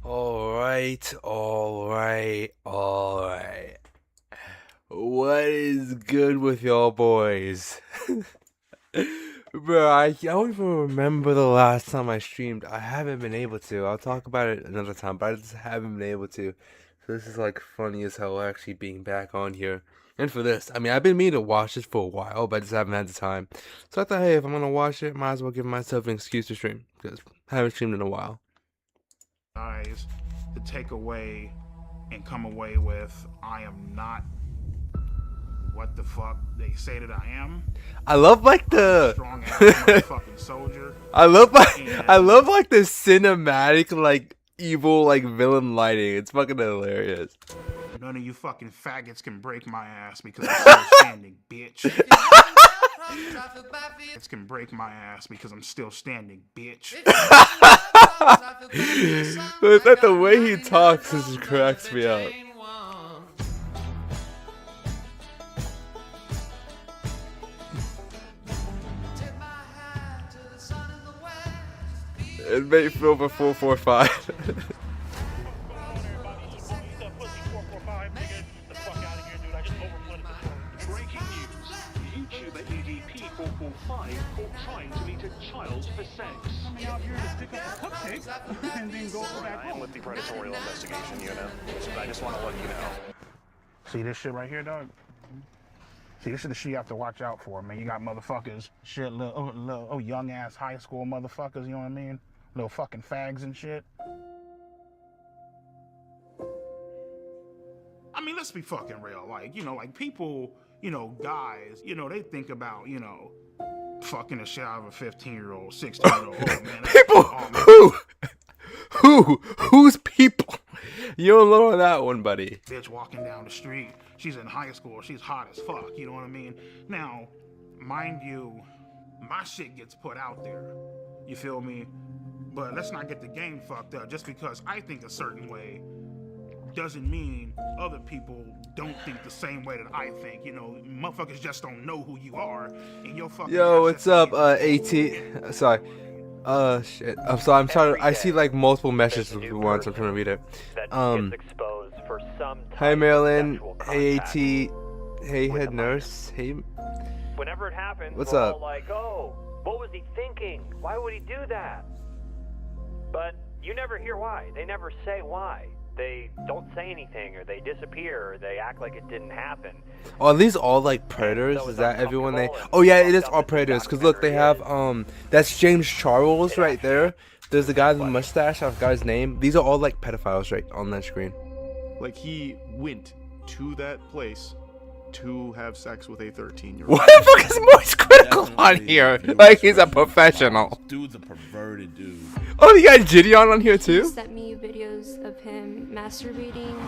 Alright. What is good with y'all boys? Bro, I don't even remember the last time I streamed. I haven't been able to. I'll talk about it another time, but I just haven't been able to. So this is like funny as hell actually being back on here. And for this, I mean, I've been meaning to watch this for a while, but I just haven't had the time. So I thought, hey, if I'm gonna watch it, might as well give myself an excuse to stream because I haven't streamed in a while. Eyes to take away and come away with, I am not what the fuck they say that I am. I love like the Strong ass motherfucking soldier. I love like the cinematic like evil like villain lighting. It's fucking hilarious. None of you fucking faggots can break my ass because I'm still standing, bitch. Faggots can break my ass because I'm still standing, bitch. But that the way he talks just cracks me up. It made feel for 445. Breaking news. YouTuber EDP 445 caught trying to meet a child for sex. Coming out here to pick up a cupcake and then go back I am home. with the Predatorial Investigation Unit. I just want to let you know. See this shit right here, dog? See, this is the shit you have to watch out for, man. You got motherfuckers, shit, little young ass high school motherfuckers, you know what I mean? Little fucking fags and shit. I mean, let's be fucking real. Like, you know, like people, you know, guys, you know, they think about, you know, fucking the shit out of a 15-year-old, 16-year-old, man. People, who's people? You don't know that one, buddy. Bitch walking down the street. She's in high school. She's hot as fuck. You know what I mean? Now, mind you, my shit gets put out there. You feel me? But let's not get the game fucked up. Just because I think a certain way doesn't mean other people don't think the same way that I think. You know, motherfuckers just don't know who you are. And your fucking Yo, what's up, AT? Sorry. Shit. I'm sorry. I'm trying to. I see like multiple messages at once. I'm trying to read it. Hi, Marilyn. Hey, AT. Hey, head nurse. Hey. Whenever it happens, what's we're up? all like, oh, what was he thinking? Why would he do that? But you never hear why. They never say why. They don't say anything, or they disappear, or they act like it didn't happen. Oh, are these all like predators? Is that everyone they? Oh yeah, it is all predators. Cause look, they have that's James Charles right there. There's the guy with the mustache. I forgot his name. These are all like pedophiles right on that screen. Like he went to that place to have sex with a 13-year-old. What the fuck is Moist Critical on here? Like he's a professional. Dude's a perverted dude. Oh, you got Gideon on here too? Sent me videos of him masturbating.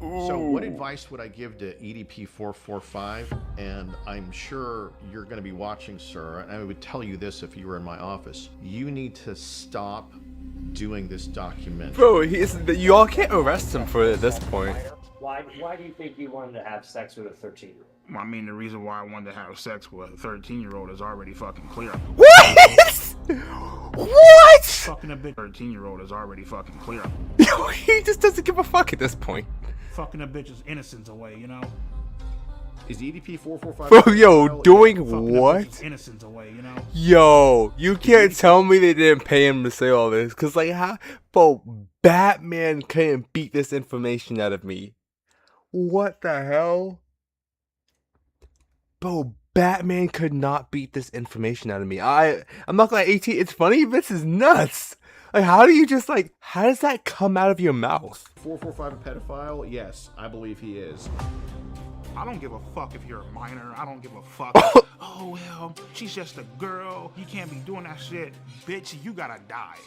So what advice would I give to EDP 445? And I'm sure you're going to be watching, sir, and I would tell you this if you were in my office. You need to stop doing this documentary. Bro, you all can't arrest him for it at this point. Why do you think you wanted to have sex with a 13-year-old? I mean, the reason why I wanted to have sex with a 13-year-old is already fucking clear. What? What? Fucking a bitch 13-year-old is already fucking clear. Yo, he just doesn't give a fuck at this point. Fucking a bitch's innocence away, you know? Is EDP 445? Bro, yo, doing what? Innocence away, you know? Yo, you can't tell me they didn't pay him to say all this. Cause like how, bro, Batman couldn't beat this information out of me. What the hell? Bro, Batman could not beat this information out of me. I'm not gonna lie, AT, it's funny, this is nuts. Like, how do you just like, how does that come out of your mouth? 445 a pedophile? Yes, I believe he is. I don't give a fuck if you're a minor. I don't give a fuck. Oh, well, she's just a girl. You can't be doing that shit. Bitch, you gotta die.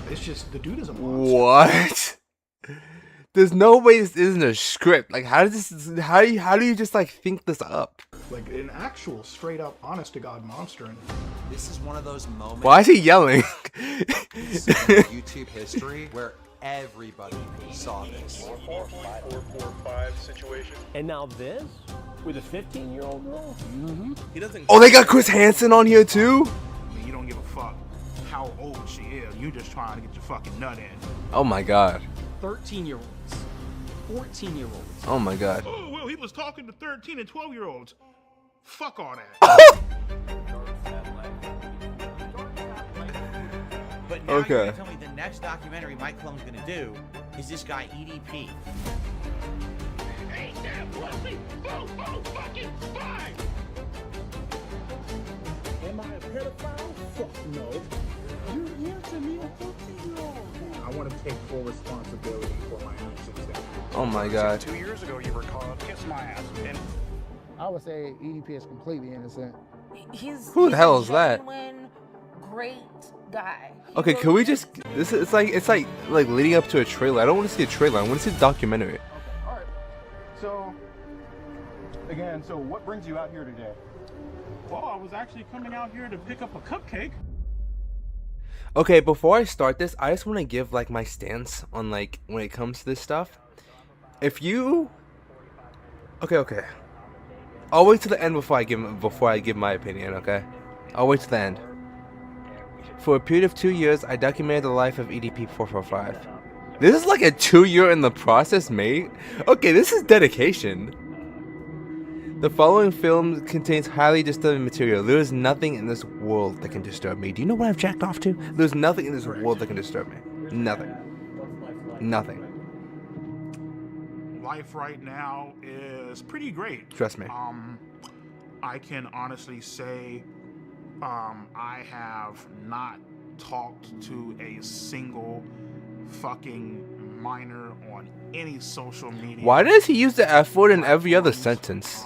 It's just, the dude is a monster. What? There's no way this isn't a script. Like, how does this? How do you just like think this up? Like an actual straight up honest to God monster. And this is one of those moments. Why is he yelling? in YouTube history where everybody saw this. 445 situation. And now this with a 15-year-old girl? He doesn't. Oh, they got Chris Hansen on here too. I mean, you don't give a fuck. how old she is. You just trying to get your fucking nut in. Oh my god. 13-year-olds, 14-year-olds. Oh my god. Oh, well, he was talking to 13 and 12-year-olds. Fuck all that. But now Okay. you're gonna tell me the next documentary Mike Clon's gonna do is this guy EDP. Ain't that pussy? Fucking fine! Am I a pedophile? Fuck no. You answer me a 14-year-old. I want to take full responsibility for my actions. Oh my god. 2 years ago, you were called kiss my ass. And I would say EDP is completely innocent. Who the hell is that? Genuine, great guy. Okay, can we just? This is it's like leading up to a trailer. I don't want to see a trailer. I want to see the documentary. All right. So, again, so what brings you out here today? Well, I was actually coming out here to pick up a cupcake. Okay, before I start this, I just want to give like my stance on like when it comes to this stuff. If you, okay, I'll wait to the end before I give my opinion. Okay, I'll wait to the end. For a period of 2 years, I documented the life of EDP 445. This is like a 2-year in the process, mate. Okay, this is dedication. The following film contains highly disturbing material. There is nothing in this world that can disturb me. Do you know what I've jacked off to? There's nothing in this world that can disturb me. Nothing. Nothing. Life right now is pretty great. Trust me. I can honestly say I have not talked to a single fucking minor on any social media. Why does he use the F word in every other sentence?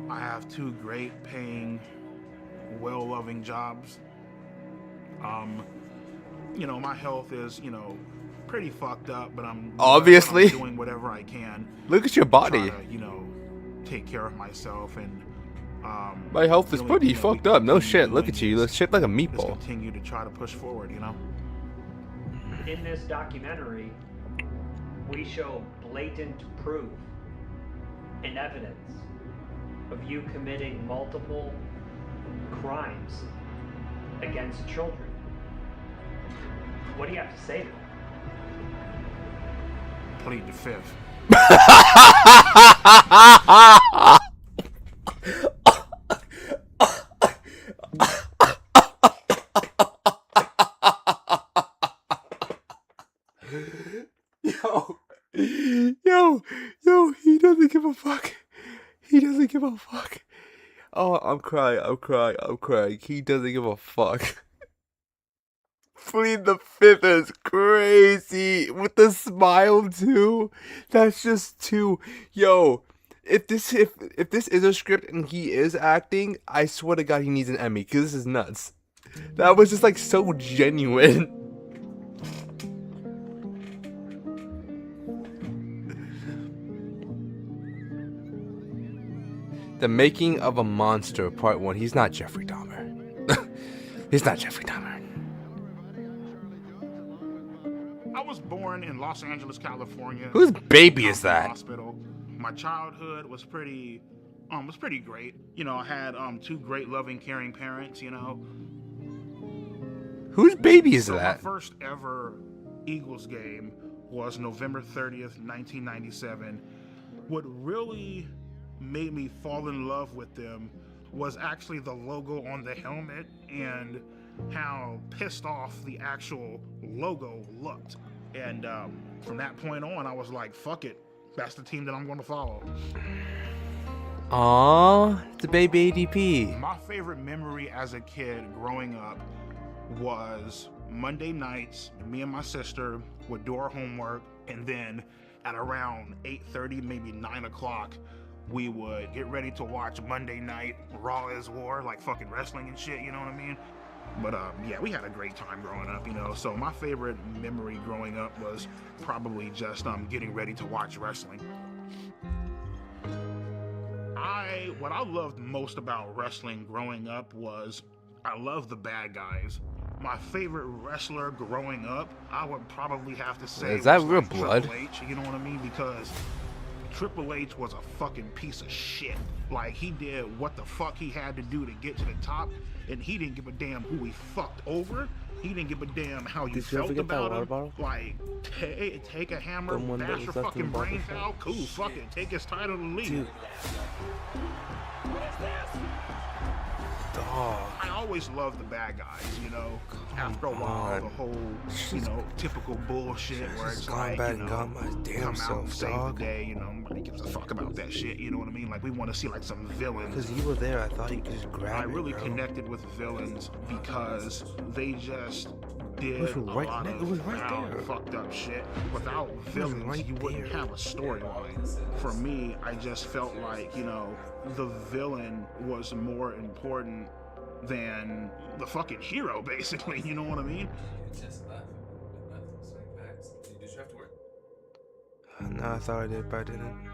I have 2 great paying, well-loving jobs. You know, my health is, you know, pretty fucked up, but I'm obviously doing whatever I can. Look at your body. To, you know, take care of myself and my health is pretty fucked up. No shit. Look at you. You look shit like a just meatball. continue to try to push forward, you know. In this documentary, we show blatant proof and evidence of you committing multiple crimes against children. What do you have to say to that? Plead the fifth. Yo, he doesn't give a fuck. He doesn't give a fuck. Oh, I'm crying. He doesn't give a fuck. Plead the fifth is crazy. With the smile too. That's just too. Yo, if this is a script and he is acting, I swear to God he needs an Emmy, because this is nuts. That was just like so genuine. The Making of a Monster, Part 1. He's not Jeffrey Dahmer. He's not Jeffrey Dahmer. I was born in Los Angeles, California. Whose baby is that? Hospital. My childhood was pretty great. You know, I had 2 great, loving, caring parents. You know. Whose baby is that? My first ever Eagles game was November 30th, 1997. What really made me fall in love with them was actually the logo on the helmet and how pissed off the actual logo looked. And from that point on, I was like, fuck it. That's the team that I'm going to follow. Aww, it's a baby ADP. My favorite memory as a kid growing up was Monday nights, me and my sister would do our homework, and then at around 8:30, maybe 9 o'clock, we would get ready to watch Monday Night Raw is War, like fucking wrestling and shit, you know what I mean? But yeah, we had a great time growing up, you know. So my favorite memory growing up was probably just getting ready to watch wrestling. What I loved most about wrestling growing up was I loved the bad guys. My favorite wrestler growing up, I would probably have to say, is that was real like blood? Triple H, you know what I mean? Because Triple H was a fucking piece of shit. Like, he did what the fuck he had to do to get to the top, and he didn't give a damn who he fucked over. He didn't give a damn how you Did you ever felt get that about water him. bottle? Like, take a hammer, The one that bash your was left in fucking the brains barber out. Cool, fuck it. Take his title and leave. Dude. Dog. I always love the bad guys, you know. After a while, the whole, you know, typical bullshit where it's gone like, back you and know, got my damn come out self, and save dog. the day, you know, nobody gives a fuck about that shit, you know what I mean? Like, we want to see, like, some villains. Because you were there, I thought you could just grab I it, really bro. connected with villains because they just did It was a right lot there. of It was right foul, there. fucked up shit. Without villains, right you wouldn't have a storyline. For me, I just felt like, you know, the villain was more important than the fucking hero, basically, you know what I mean? No, I thought I did, but I didn't.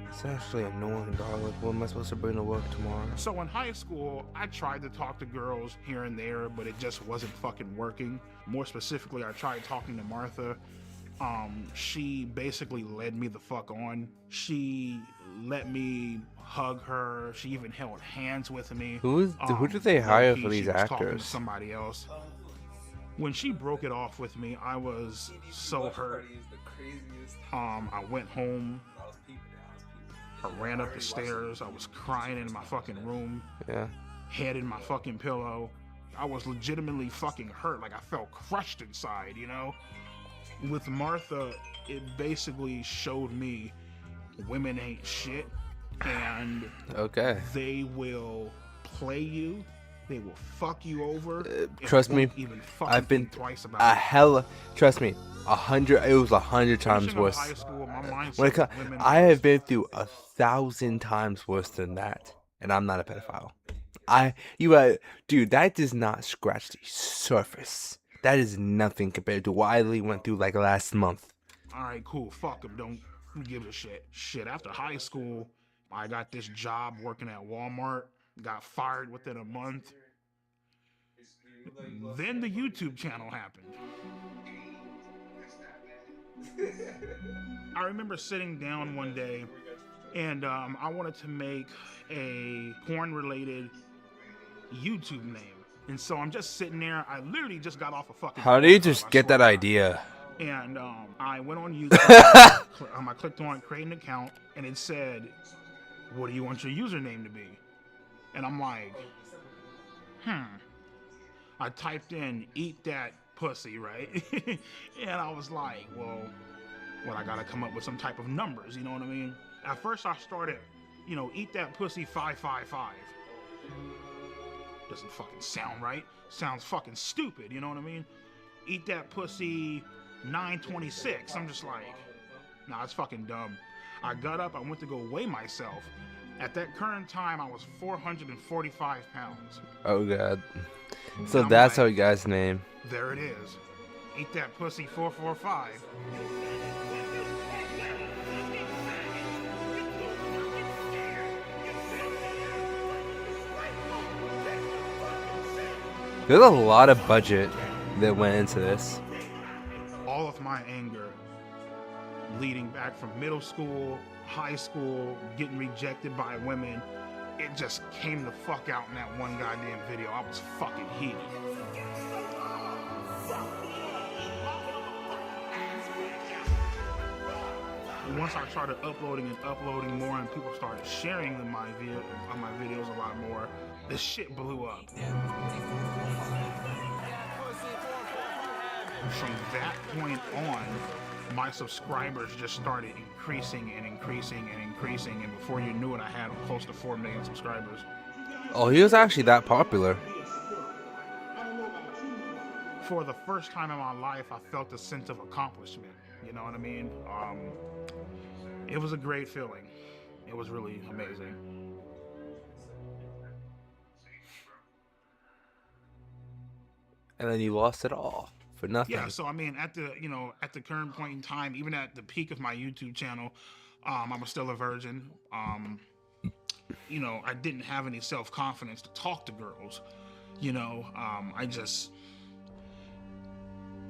It's actually annoying, dog. Like, what am I supposed to bring to work tomorrow? So in high school, I tried to talk to girls here and there, but it just wasn't fucking working. More specifically, I tried talking to Martha. She basically led me the fuck on. She let me hug her. She even held hands with me. Who do they hire low-key, for these she was talking to actors? somebody else. When she broke it off with me, I was so hurt. I went home. I ran up the stairs. I was crying in my fucking room. Yeah. Head in my fucking pillow. I was legitimately fucking hurt. Like, I felt crushed inside, you know? With Martha, it basically showed me women ain't shit, and Okay. they will play you. They will fuck you over. and Trust me, won't even fucking I've been think twice about a it. hella. Trust me, 100. It was 100 times Finishing up worse. high school, my mindset When it with co- women I was- have been through 1,000 times worse than that, and I'm not a pedophile. Dude, that does not scratch the surface. That is nothing compared to what I literally went through like last month. All right, cool. Fuck him. Don't give a shit. Shit. After high school, I got this job working at Walmart. Got fired within a month. Then the YouTube channel happened. I remember sitting down one day, and I wanted to make a porn-related YouTube name. And so I'm just sitting there. I literally just got off a fucking. How do you Pornhub, just I get swear that to God. idea? And I went on YouTube. I clicked on create an account, and it said, "What do you want your username to be?" And I'm like, I typed in "eat that pussy," right? And I was like, well, I gotta come up with some type of numbers. You know what I mean? At first, I started, "eat that pussy 555." Doesn't fucking sound right. Sounds fucking stupid. You know what I mean? "Eat that pussy 926. I'm just like, nah, it's fucking dumb. I got up, I went to go weigh myself. At that current time, I was 445 pounds. Oh god. So I'm that's like, how you guys name. There it is. Eat that pussy 445. There's a lot of budget that went into this. All of my anger leading back from middle school, high school, getting rejected by women, it just came the fuck out in that one goddamn video. I was fucking heated. Once I started uploading more and people started sharing my videos a lot more, the shit blew up. From that point on, my subscribers just started increasing and increasing and increasing, and before you knew it, I had close to 4 million subscribers. Oh, he was actually that popular. For the first time in my life, I felt a sense of accomplishment. You know what I mean? It was a great feeling. It was really amazing. And then you lost it all for nothing. Yeah, so I mean, at the current point in time, even at the peak of my YouTube channel, I was still a virgin. I didn't have any self-confidence to talk to girls. I just,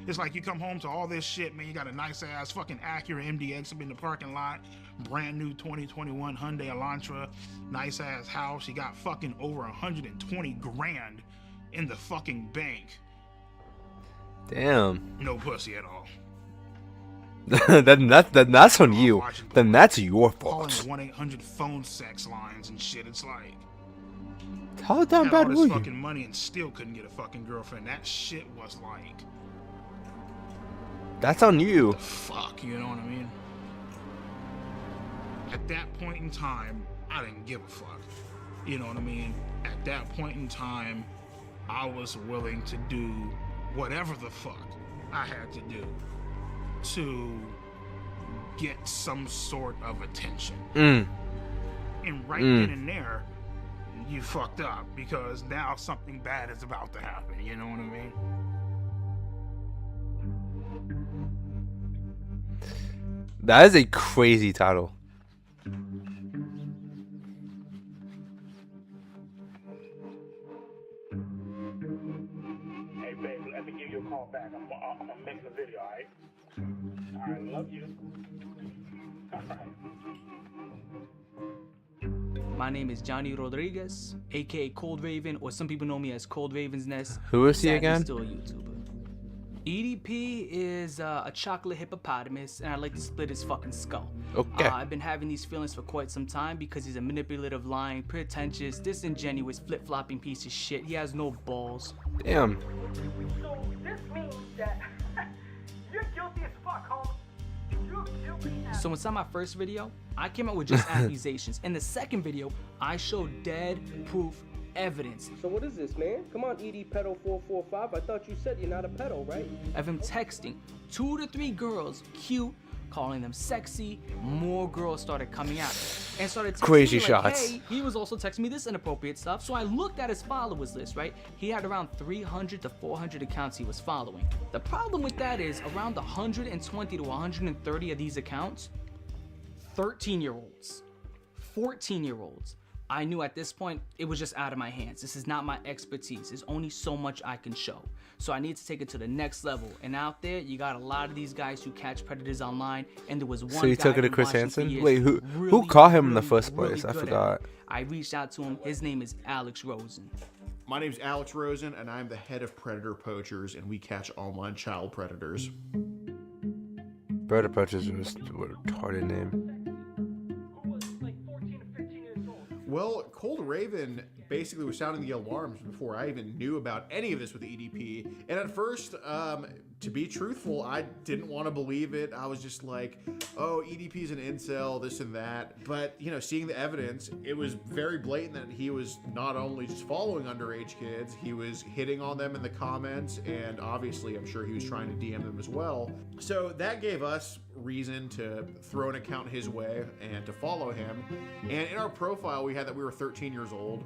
It's like you come home to all this shit, man. You got a nice ass fucking Acura MDX up in the parking lot, brand new 2021 Hyundai Elantra, nice ass house. You got fucking over 120 grand in the fucking bank. Damn. No pussy at all. That's on you. Then that's your Calling fault. 1-800 phone sex lines and shit. It's like, How damn had bad all were this you? fucking money and still couldn't get a fucking girlfriend. That shit was like, That's on you. fuck, you know what I mean? At that point in time, I didn't give a fuck. You know what I mean? At that point in time, I was willing to do whatever the fuck I had to do to get some sort of attention. And right then and there, you fucked up because now something bad is about to happen. You know what I mean? That is a crazy title. Hey, babe, let me give you a call back. I'm gonna make the video, alright? Alright, love you. Alright. My name is Johnny Rodriguez, aka Cold Raven, or some people know me as Cold Raven's Nest. Who is he Sadly, again? Still a YouTuber. EDP is a chocolate hippopotamus, and I'd like to split his fucking skull. Okay. I've been having these feelings for quite some time because he's a manipulative, lying, pretentious, disingenuous, flip-flopping piece of shit. He has no balls. Damn. So this means that you're guilty as fuck, homie. You're guilty as So inside my first video, I came out with just accusations. In the second video, I showed dead proof evidence. So what is this, man? Come on, ED Pedo 445. I thought you said you're not a pedo, right? Of him texting 2 to 3 girls, cute, calling them sexy. More girls started coming out and started texting Crazy me like, shots. hey, he was also texting me this inappropriate stuff. So I looked at his followers list, right? He had around 300 to 400 accounts he was following. The problem with that is around 120 to 130 of these accounts, 13-year-olds, 14-year-olds. I knew at this point it was just out of my hands. This is not my expertise. There's only so much I can show. So I need to take it to the next level. And out there, you got a lot of these guys who catch predators online. And there was one So you guy took it to I've been Chris watching for Hansen? years Wait, who really, caught him in the really, first really place? I good at forgot. it. I reached out to him. His name is Alex Rosen. My name's Alex Rosen, and I'm the head of Predator Poachers, and we catch online child predators. Bird Approaches was what a retarded name. Well, Cold Raven basically was sounding the alarms before I even knew about any of this with EDP. And at first, to be truthful, I didn't want to believe it. I was just like, oh, EDP's an incel, this and that. But, you know, seeing the evidence, it was very blatant that he was not only just following underage kids, he was hitting on them in the comments. And obviously, I'm sure he was trying to DM them as well. So that gave us reason to throw an account his way and to follow him. And in our profile, we had that we were 13 years old.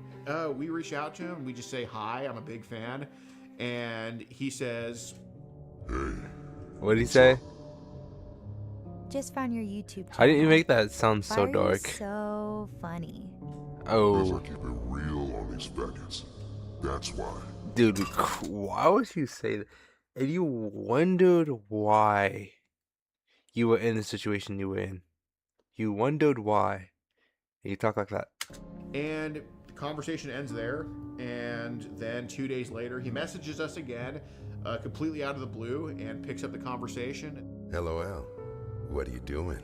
We reach out to him. We just say, hi, I'm a big fan. And he says, hey. What did he say? Just found your YouTube channel. How did you make that sound so Why are dark? You so funny. Oh. I keep it real on these faggots. That's why. Dude, why would you say that? And you wondered why you were in the situation you were in. You wondered why. You talk like that. And the conversation ends there. And then 2 days later, he messages us again, completely out of the blue, and picks up the conversation. LOL. What are you doing?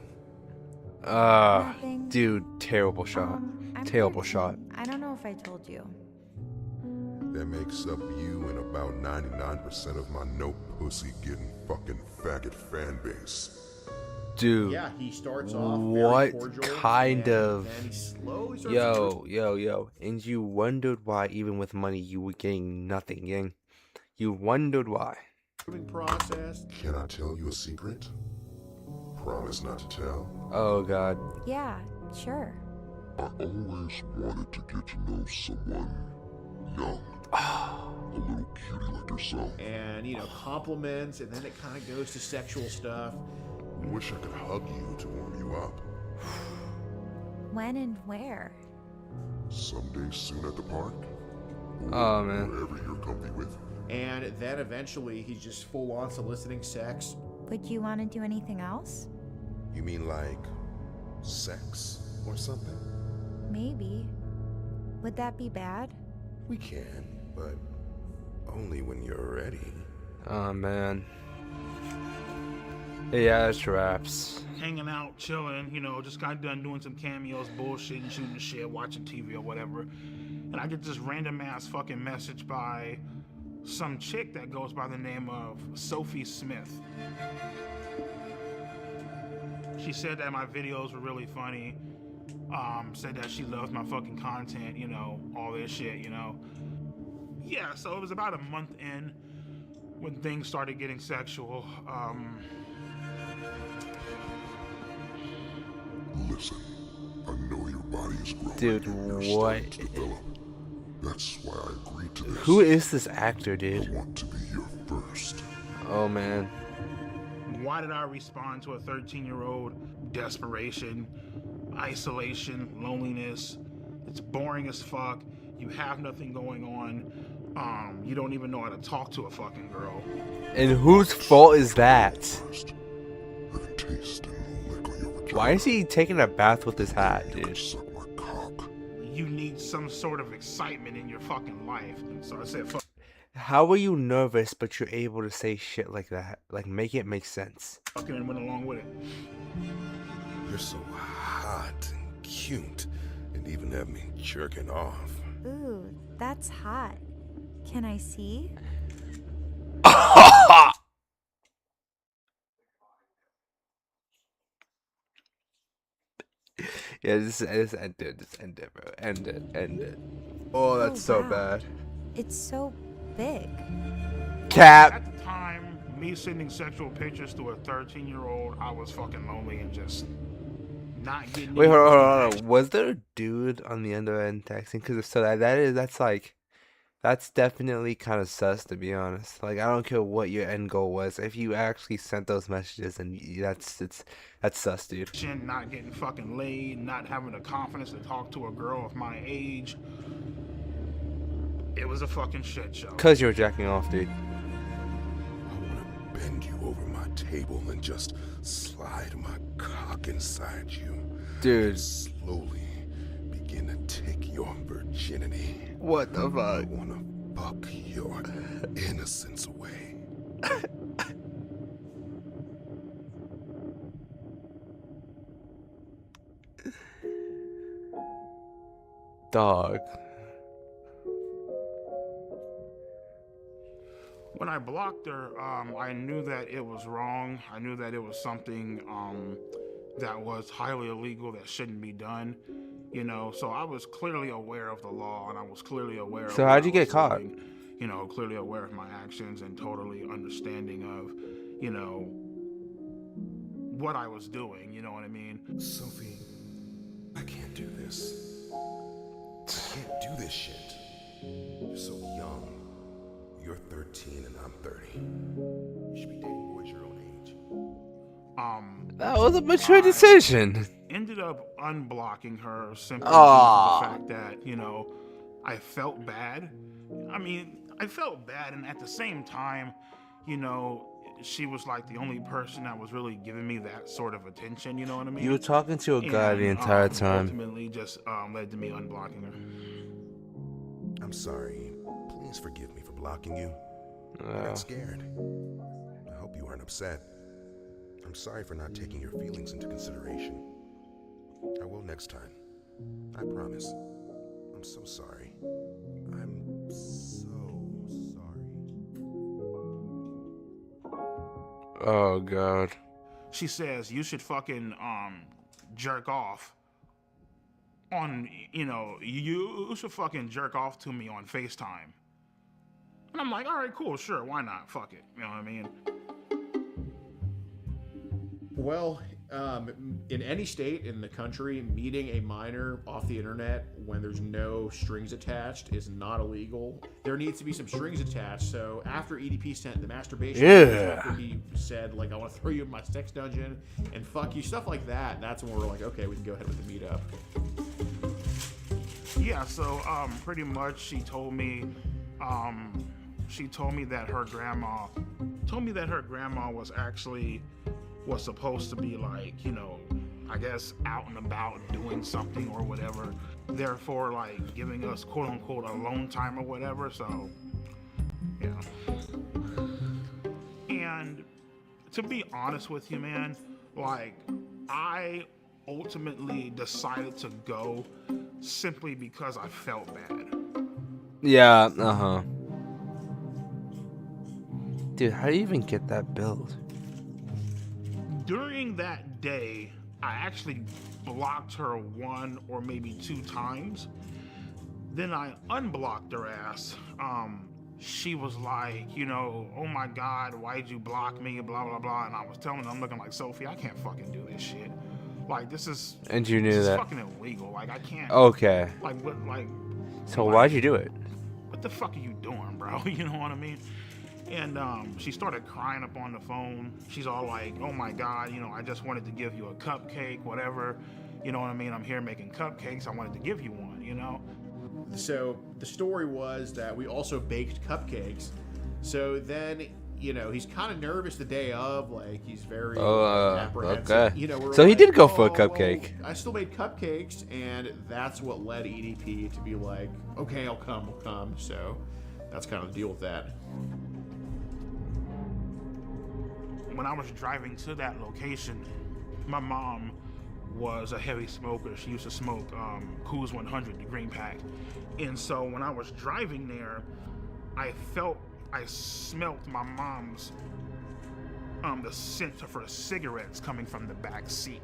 Nothing. Dude, terrible shot. Terrible shot. I don't know if I told you. That makes up you and about 99% of my no pussy getting fucking faggot fan base. Dude, yeah, he starts off what very cordial, kind of and he slowly starts yo, and you wondered why even with money you were getting nothing, gang. You wondered why. Process. Can I tell you a secret? Promise not to tell. Oh god. Yeah, sure. I always wanted to get to know someone young. A little cutie like yourself. And, you know, compliments, and then it kind of goes to sexual stuff. Wish I could hug you to warm you up. When and where? Someday soon at the park. Oh man. Wherever you're comfy with. And then eventually he's just full on soliciting sex. Would you want to do anything else? You mean like sex or something? Maybe. Would that be bad? We can, but only when you're ready. Oh man. Yeah, it's wraps. Hanging out, chilling, you know, just got done doing some cameos, bullshitting, shooting the shit, watching TV or whatever. And I get this random ass fucking message by some chick that goes by the name of Sophie Smith. She said that my videos were really funny. Said that she loves my fucking content, you know, all this shit, you know. Yeah, so it was about a month in when things started getting sexual. Listen, I know your body is growing. Dude, and you're what? starting to develop. That's why I agreed to this. Who is this actor, dude? I want to be your first. Oh man. Why did I respond to a 13-year-old? Desperation, isolation, loneliness. It's boring as fuck. You have nothing going on. You don't even know how to talk to a fucking girl. And whose fault is that? Why is he taking a bath with his hat, dude? You need some sort of excitement in your fucking life. So I said, fuck. How were you nervous but you're able to say shit like that? Like, make it make sense. Fucking and went along with it. You're so hot and cute, and even have me jerking off. Ooh, that's hot. Can I see? Yeah, just end it. Just end it, bro. End it. Oh, that's so wow. bad. It's so big. Cap. At the time, me sending sexual pictures to a 13-year-old, I was fucking lonely and just not getting. Wait, hold on. Was there a dude on the other end texting? Because if so, that's definitely kind of sus, to be honest. Like, I don't care what your end goal was. If you actually sent those messages, and that's sus, dude. Not getting fucking laid, not having the confidence to talk to a girl of my age. It was a fucking shit show. Cause you were jacking off, dude. I want to bend you over my table and just slide my cock inside you. Dude. And slowly begin to take your virginity. What the fuck? I want to fuck your innocence away. Dog. When I blocked her, I knew that it was wrong. I knew that it was something that was highly illegal, that shouldn't be done. You know, so I was clearly aware of the law, and I was clearly aware of. So how'd you get caught? Doing, you know, clearly aware of my actions and totally understanding of, you know, what I was doing. You know what I mean? Sophie, I can't do this. I can't do this shit. You're so young. You're 13 and I'm 30. You should be dating boys your own age. That was a mature decision. Ended up unblocking her simply due to the fact that, you know, I felt bad. I mean, I felt bad, and at the same time, you know, she was like the only person that was really giving me that sort of attention, you know what I mean? You were talking to a guy the entire time. Ultimately just led to me unblocking her. I'm sorry. Please forgive me for blocking you. I got scared. I hope you aren't upset. I'm sorry for not taking your feelings into consideration. I will next time. I promise. I'm so sorry. I'm so sorry. Oh, God. She says, you should fucking jerk off on, you know, you should fucking jerk off to me on FaceTime. And I'm like, all right, cool, sure, why not? Fuck it. You know what I mean? Well, in any state in the country, meeting a minor off the internet when there's no strings attached is not illegal. There needs to be some strings attached. So after EDP sent the masturbation, after he said, like, I want to throw you in my sex dungeon and fuck you, stuff like that, that's when we're like, okay, we can go ahead with the meetup. Yeah, so pretty much she told me she told me that her grandma was supposed to be like, you know, I guess out and about doing something or whatever, therefore like giving us quote unquote alone time or whatever. So yeah. And to be honest with you, man, like I ultimately decided to go simply because I felt bad. Yeah, Dude, how do you even get that build? During that day, I actually blocked her 1 or maybe 2 times. Then I unblocked her ass. She was like, you know, oh my God, why'd you block me? Blah, blah, blah. And I was telling her, I'm looking like, Sophie, I can't fucking do this shit. Like, this is... And you knew this that? is fucking illegal. Like, I can't... Okay. Like, what, like... So why'd you do it? What the fuck are you doing, bro? You know what I mean? And she started crying up on the phone. She's all like, oh my God, you know, I just wanted to give you a cupcake, whatever. You know what I mean? I'm here making cupcakes. I wanted to give you one, you know? So the story was that we also baked cupcakes. So then, you know, he's kind of nervous the day of, like he's very apprehensive. Okay. You know, we're So he like, did go for a well, cupcake. I still made cupcakes, and that's what led EDP to be like, okay, I'll come. So that's kind of the deal with that. When I was driving to that location, my mom was a heavy smoker. She used to smoke Coors 100, the green pack. And so when I was driving there, I smelt my mom's, the scent of her cigarettes coming from the back seat.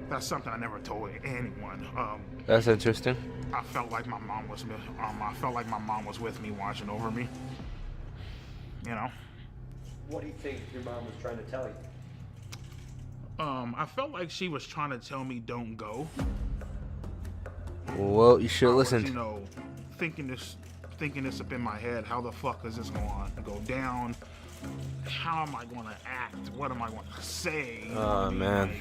That's something I never told anyone. That's interesting. I felt like my mom was, with me, watching over me. You know. What do you think your mom was trying to tell you? I felt like she was trying to tell me don't go. Well, you should listen. You know, thinking this up in my head. How the fuck is this going to go down? How am I going to act? What am I going to say? You know what I mean? Man. Like,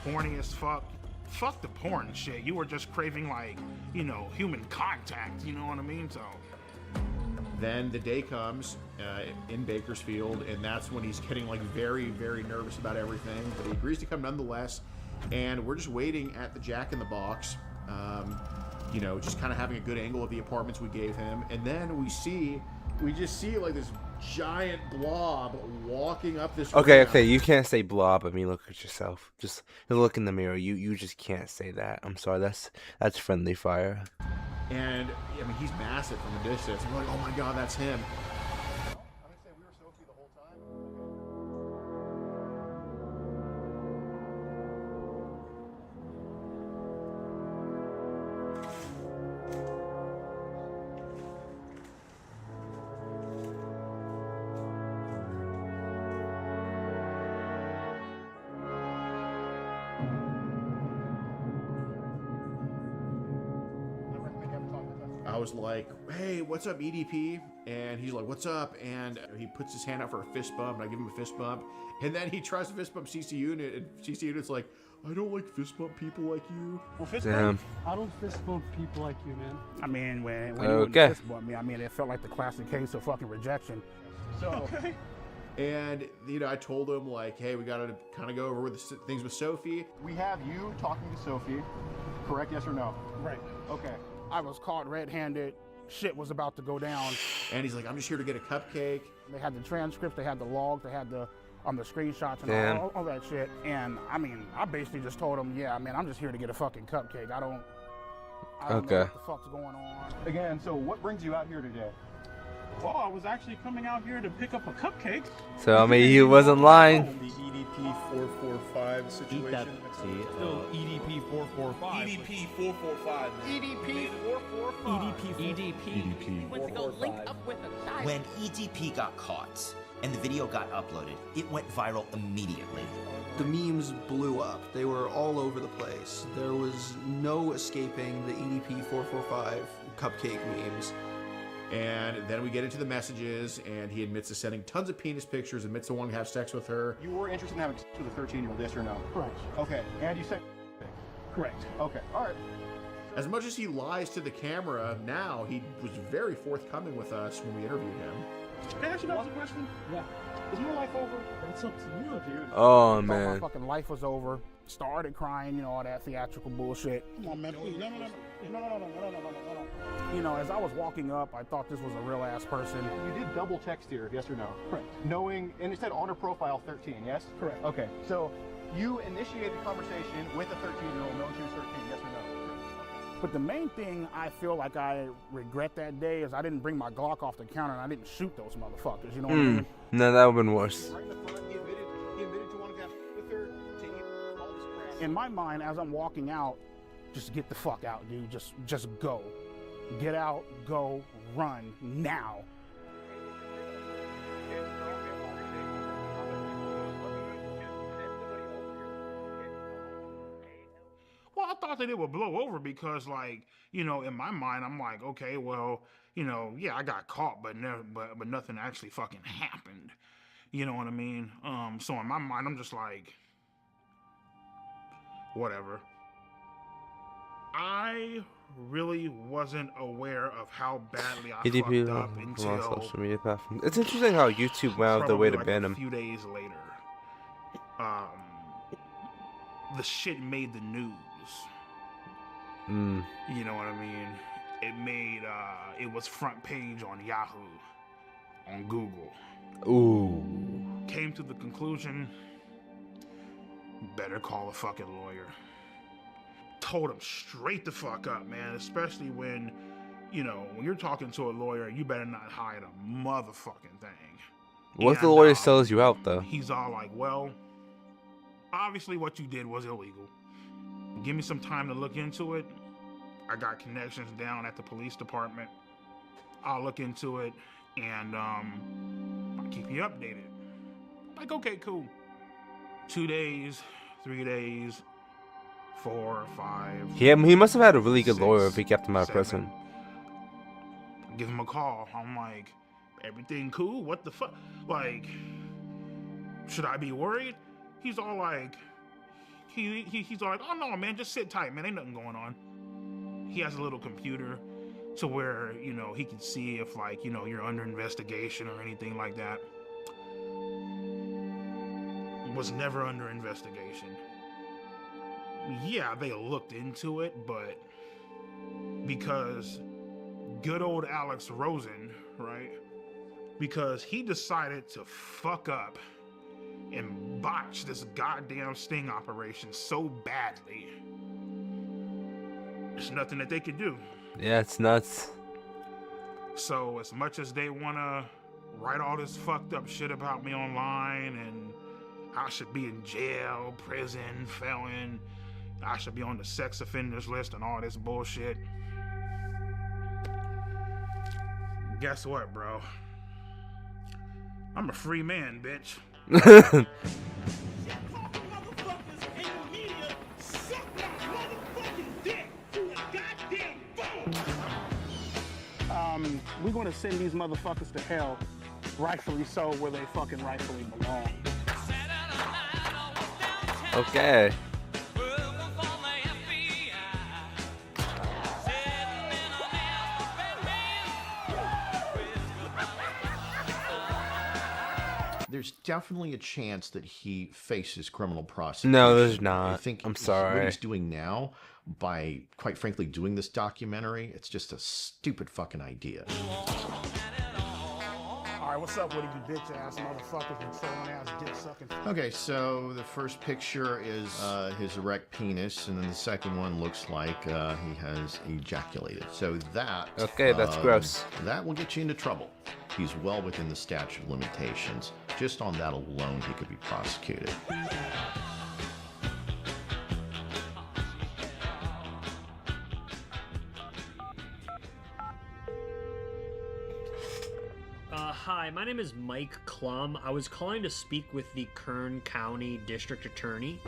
horny as fuck. Fuck the porn shit. You were just craving like, you know, human contact. You know what I mean? So. Then the day comes in Bakersfield, and that's when he's getting like very, very nervous about everything. But he agrees to come nonetheless, and we're just waiting at the Jack in the Box. You know, just kind of having a good angle of the apartments we gave him, and then we just see like this giant blob walking up this. Okay, you can't say blob. I mean, look at yourself. Just look in the mirror. You just can't say that. I'm sorry. That's friendly fire. And I mean, he's massive from a distance. I'm like, oh my God, that's him. I was like, hey, what's up, EDP? And he's like, what's up? And he puts his hand out for a fist bump, and I give him a fist bump. And then he tries to fist bump CC Unit, and CC Unit's like, I don't like fist bump people like you. Well, fist Damn. bump? I don't fist bump people like you, man. I mean, when you Okay. wouldn't fist bump me, I mean, it felt like the classic case of fucking rejection. So, and, you know, I told him, like, hey, we got to kind of go over with the things with Sophie. We have you talking to Sophie, correct? Yes or no? Right. Okay. I was caught red-handed. Shit was about to go down. And he's like, I'm just here to get a cupcake. They had the transcripts, they had the logs, they had the screenshots and Damn. all that shit. And I mean, I basically just told them, yeah, man, I'm just here to get a fucking cupcake. I don't know Okay. what the fuck's going on. Again, so what brings you out here today? Well, I was actually coming out here to pick up a cupcake. So I mean, he wasn't lying. The EDP 445 situation. Still EDP 445. EDP 445. EDP 445. EDP. Went to go link up with a child. When EDP got caught and the video got uploaded, it went viral immediately. The memes blew up. They were all over the place. There was no escaping the EDP 445 cupcake memes. And then we get into the messages, and he admits to sending tons of penis pictures, admits to wanting to have sex with her. You were interested in having sex with a 13-year-old, yes or no? Correct. Okay. And you said... Correct. Okay. All right. As much as he lies to the camera now, he was very forthcoming with us when we interviewed him. Can I ask you guys a question? Yeah. Is your life over? It's up to you, dude. Oh Thought my man. fucking life was over. Started crying, you know, all that theatrical bullshit. Come on, man. Please. No. You know, as I was walking up, I thought this was a real ass person. You did double text here, yes or no? Correct. Knowing, and it said honor profile 13, yes? Correct. Okay, so you initiated the conversation with a 13-year-old knowing she was 13, yes or no? But the main thing I feel like I regret that day is I didn't bring my Glock off the counter and I didn't shoot those motherfuckers, you know what I mean? No, that would have been worse. Right in the front, he admitted to wanting to have with her, taking all this crap. In my mind, as I'm walking out, just get the fuck out, dude. Just go. Get out, go, run, now. Well, I thought that it would blow over because, like, you know, in my mind, I'm like, okay, well, you know, yeah, I got caught, but nothing actually fucking happened. You know what I mean? So in my mind, I'm just like, whatever. I really wasn't aware of how badly I EDP fucked up on until social media platforms. It's interesting how YouTube went out of their way to like ban a him. few days later. The shit made the news. You know what I mean? It made it was front page on Yahoo, on Google. Ooh. Came to the conclusion, better call a fucking lawyer. Told him straight the fuck up, man. Especially when, you know, when you're talking to a lawyer, you better not hide a motherfucking thing. What if the lawyer sells you out though? He's all like, well, obviously what you did was illegal. Give me some time to look into it. I got connections down at the police department. I'll look into it and I'll keep you updated. Like, okay, cool. 2 days, 3 days, 4, 5. Yeah, he must have had a really good lawyer if he kept him out of prison. Give him a call. I'm like, everything cool? What the fuck? Like, should I be worried? He's all like, he's all like, oh no, man, just sit tight, man. Ain't nothing going on. He has a little computer to where, you know, he can see if, like, you know, you're under investigation or anything like that. Was never under investigation. Yeah, they looked into it, but because good old Alex Rosen, right? Because he decided to fuck up and botch this goddamn sting operation so badly. There's nothing that they could do. Yeah, it's nuts. So as much as they want to write all this fucked up shit about me online and I should be in jail, prison, felon, I should be on the sex offenders list and all this bullshit. Guess what, bro? I'm a free man, bitch. We're gonna send these motherfuckers to hell, rightfully so, where they fucking rightfully belong. Okay. There's definitely a chance that he faces criminal prosecution. No, there's not. I think I'm sorry. What he's doing now, by quite frankly doing this documentary, it's just a stupid fucking idea. Alright, what's up with you bitch ass motherfuckers and trolling ass dick sucking? Okay, so the first picture is his erect penis, and then the second one looks like he has ejaculated. So that... Okay, that's gross. That will get you into trouble. He's well within the statute of limitations. Just on that alone, he could be prosecuted. Hi, my name is Mike Klum. I was calling to speak with the Kern County District Attorney.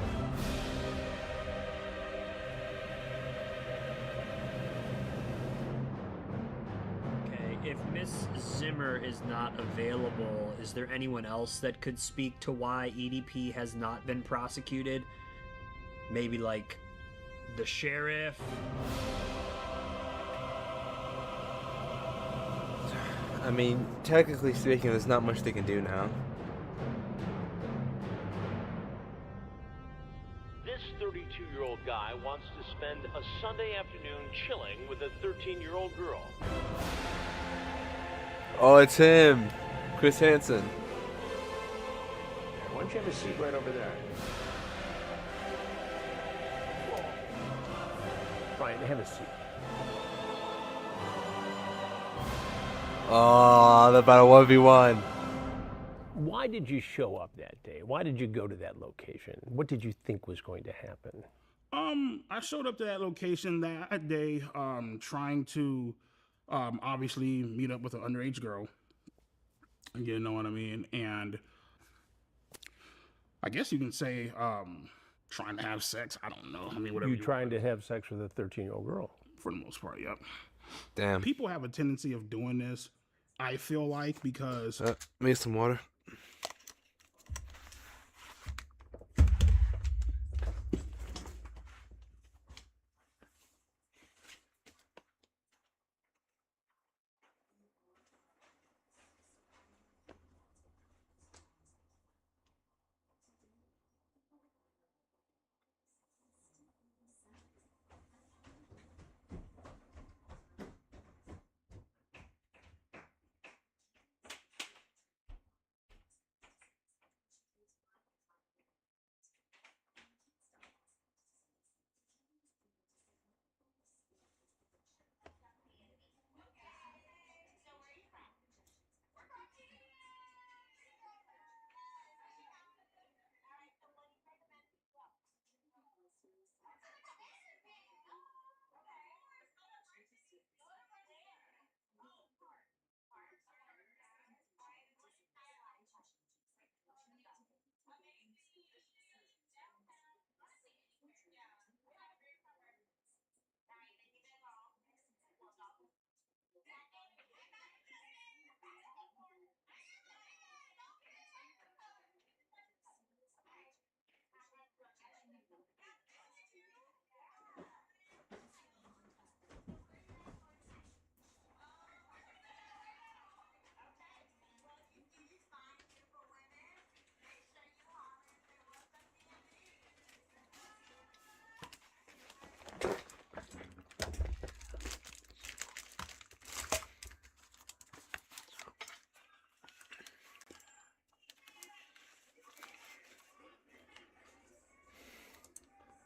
Okay, if Miss Zimmer is not available, is there anyone else that could speak to why EDP has not been prosecuted? Maybe like the sheriff? I mean, technically speaking, there's not much they can do now. This 32-year-old guy wants to spend a Sunday afternoon chilling with a 13-year-old girl. Oh, it's him, Chris Hansen. Why don't you have a seat right over there? Brian, have a seat. Oh, they're about a 1v1. Why did you show up that day? Why did you go to that location? What did you think was going to happen? I showed up to that location that day, trying to, obviously meet up with an underage girl. You know what I mean? And I guess you can say, trying to have sex. I don't know. I mean, whatever. You trying to have sex with a 13-year-old girl? For the most part, yep. Damn. People have a tendency of doing this, I feel like, because... Make some water.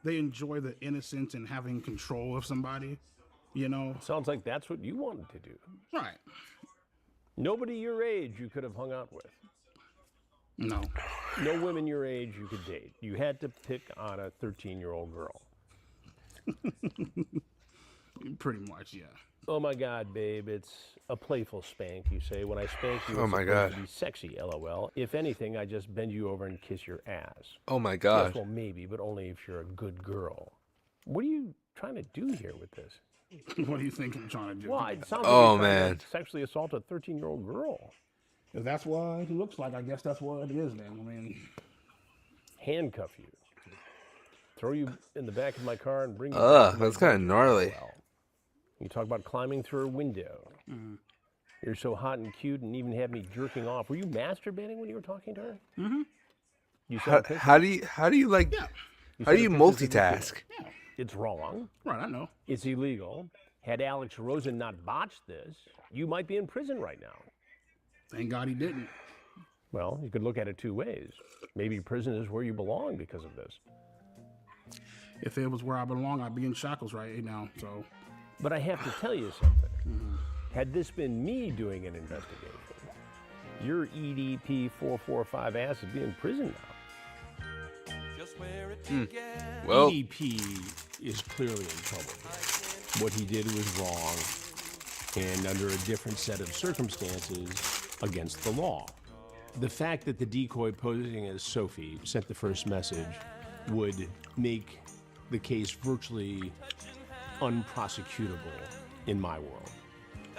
They enjoy the innocence and having control of somebody, you know? Sounds like that's what you wanted to do. Right. Nobody your age you could have hung out with. No. No women your age you could date. You had to pick on a 13-year-old girl. Pretty much, yeah. Oh my God, babe, it's a playful spank, you say. When I spank you, Oh it's my supposed God. to be sexy, LOL. If anything, I just bend you over and kiss your ass. Oh my God. Yes, well, maybe, but only if you're a good girl. What are you trying to do here with this? What do you think I'm trying to do? Well, it sounds like Oh, you're trying man. to sexually assault a 13-year-old girl. If that's what it looks like, I guess that's what it is then. I mean... Handcuff you. Throw you in the back of my car and bring you Ugh, back to my that's kind of bedroom. gnarly. Well, you talk about climbing through a window. Mm. You're so hot and cute and even had me jerking off. Were you masturbating when you were talking to her? Mm-hmm. You How do you like? Yeah. How do you multitask? Yeah. It's wrong. Right, I know. It's illegal. Had Alex Rosen not botched this, you might be in prison right now. Thank God he didn't. Well, you could look at it two ways. Maybe prison is where you belong because of this. If it was where I belong, I'd be in shackles right now, so... But I have to tell you something. Had this been me doing an investigation, your EDP 445 ass would be in prison now. Well, EDP is clearly in trouble. What he did was wrong and under a different set of circumstances against the law. The fact that the decoy posing as Sophie sent the first message would make the case virtually unprosecutable in my world,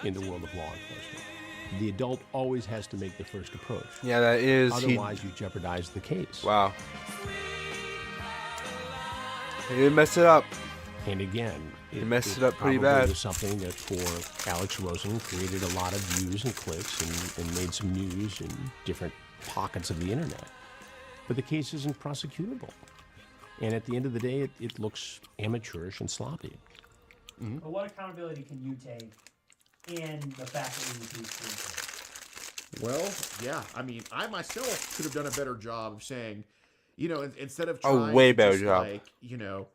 in the world of law enforcement. The adult always has to make the first approach. Yeah, that is. Otherwise, you jeopardize the case. Wow. He didn't mess it up. And again, He messed it up pretty probably bad. was something that for Alex Rosen created a lot of views and clicks and made some news in different pockets of the internet. But the case isn't prosecutable. And at the end of the day, it looks amateurish and sloppy. But what accountability can you take in the fact that EDP screened? Well, yeah. I mean, I myself could have done a better job of saying, you know, instead of A trying way to better just job. like, you know,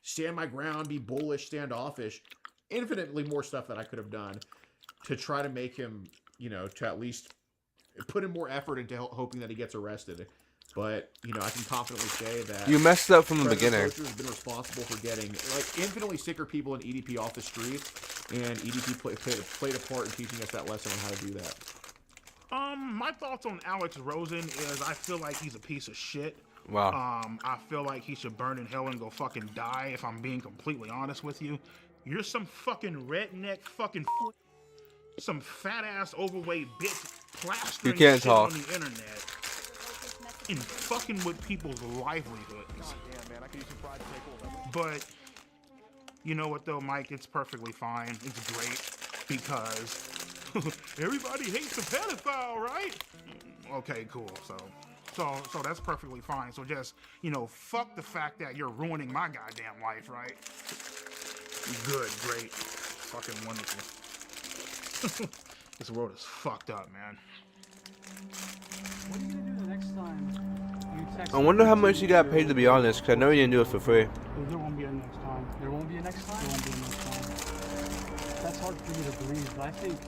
stand my ground, be bullish, standoffish, infinitely more stuff that I could have done to try to make him, you know, to at least put in more effort into hoping that he gets arrested. But, you know, I can confidently say that You messed up from the President beginning. Poacher has been responsible for getting like infinitely sicker people in EDP off the street, and EDP played a part in teaching us that lesson on how to do that. My thoughts on Alex Rosen is I feel like he's a piece of shit. Wow. I feel like he should burn in hell and go fucking die, if I'm being completely honest with you. You're some fucking redneck fucking some fat ass overweight bitch plastering You can't shit talk. on the internet and fucking with people's livelihoods. But you know what though, Mike? It's perfectly fine. It's great because everybody hates a pedophile, right? Okay, cool. So that's perfectly fine. So just, you know, fuck the fact that you're ruining my goddamn life, right? Good, great, fucking wonderful. This world is fucked up, man. What are you gonna do the next time you text I wonder how me much you got paid to be honest, because I know you didn't do it for free. There won't be a next time. There won't be a next time? There won't be a next time. That's hard for you to believe, but I think...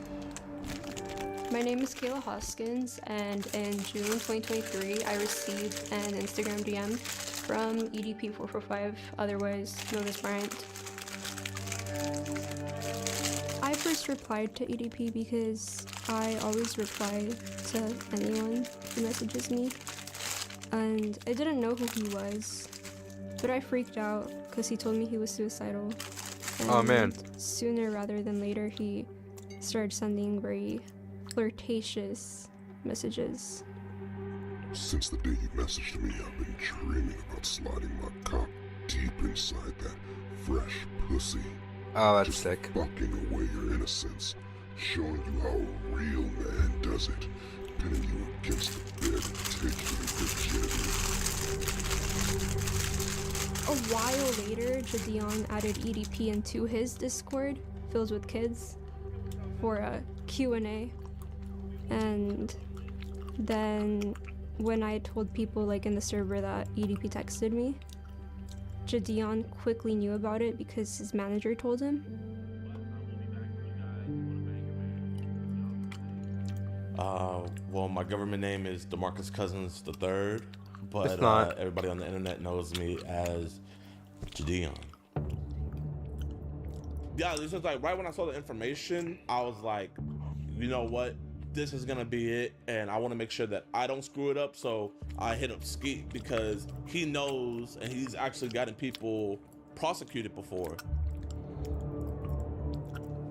My name is Kayla Hoskins, and in June 2023, I received an Instagram DM from EDP445, otherwise known as Bryant. I first replied to EDP because I always reply to anyone who messages me, and I didn't know who he was, but I freaked out because he told me he was suicidal. And Oh, man. Sooner rather than later, he started sending very flirtatious messages. Since the day you messaged me, I've been dreaming about sliding my cock deep inside that fresh pussy. Oh, that's Just sick. bucking away your innocence, showing you how a real man does it, pinning you against the bed and taking your virginity. A while later, Jadion added EDP into his Discord, filled with kids, for a Q&A. And then when I told people like in the server that EDP texted me, Jadion quickly knew about it because his manager told him. Well, my government name is DeMarcus Cousins III, but It's not. everybody on the internet knows me as Jadion. Yeah, this is like right when I saw the information, I was like, you know what? This is gonna be it, and I want to make sure that I don't screw it up. So I hit up Skeet because he knows, and he's actually gotten people prosecuted before.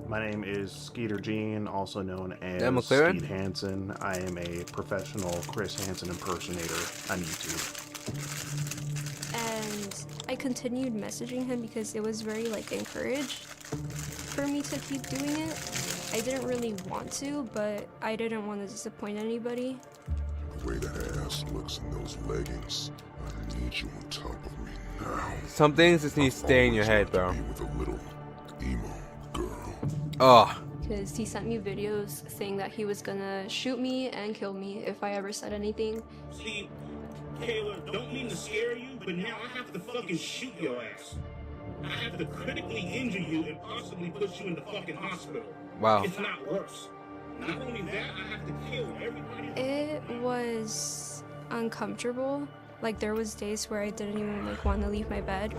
My name is Skeeter Gene, also known as Dan McLaren? Skeet Hansen. I am a professional Chris Hansen impersonator on YouTube. And I continued messaging him because it was very like encouraged for me to keep doing it. I didn't really want to, but I didn't want to disappoint anybody. The way that ass looks in those leggings, I need you on top of me now. Some things just need to stay in your head, bro. With a little emo girl. Oh. Because he sent me videos saying that he was gonna shoot me and kill me if I ever said anything. See, Kayla, don't mean to scare you, but now I have to fucking shoot your ass. I have to critically injure you and possibly put you in the fucking hospital. Wow. If not worse. Not only that, I have to kill everybody. It was uncomfortable. Like there was days where I didn't even like want to leave my bed.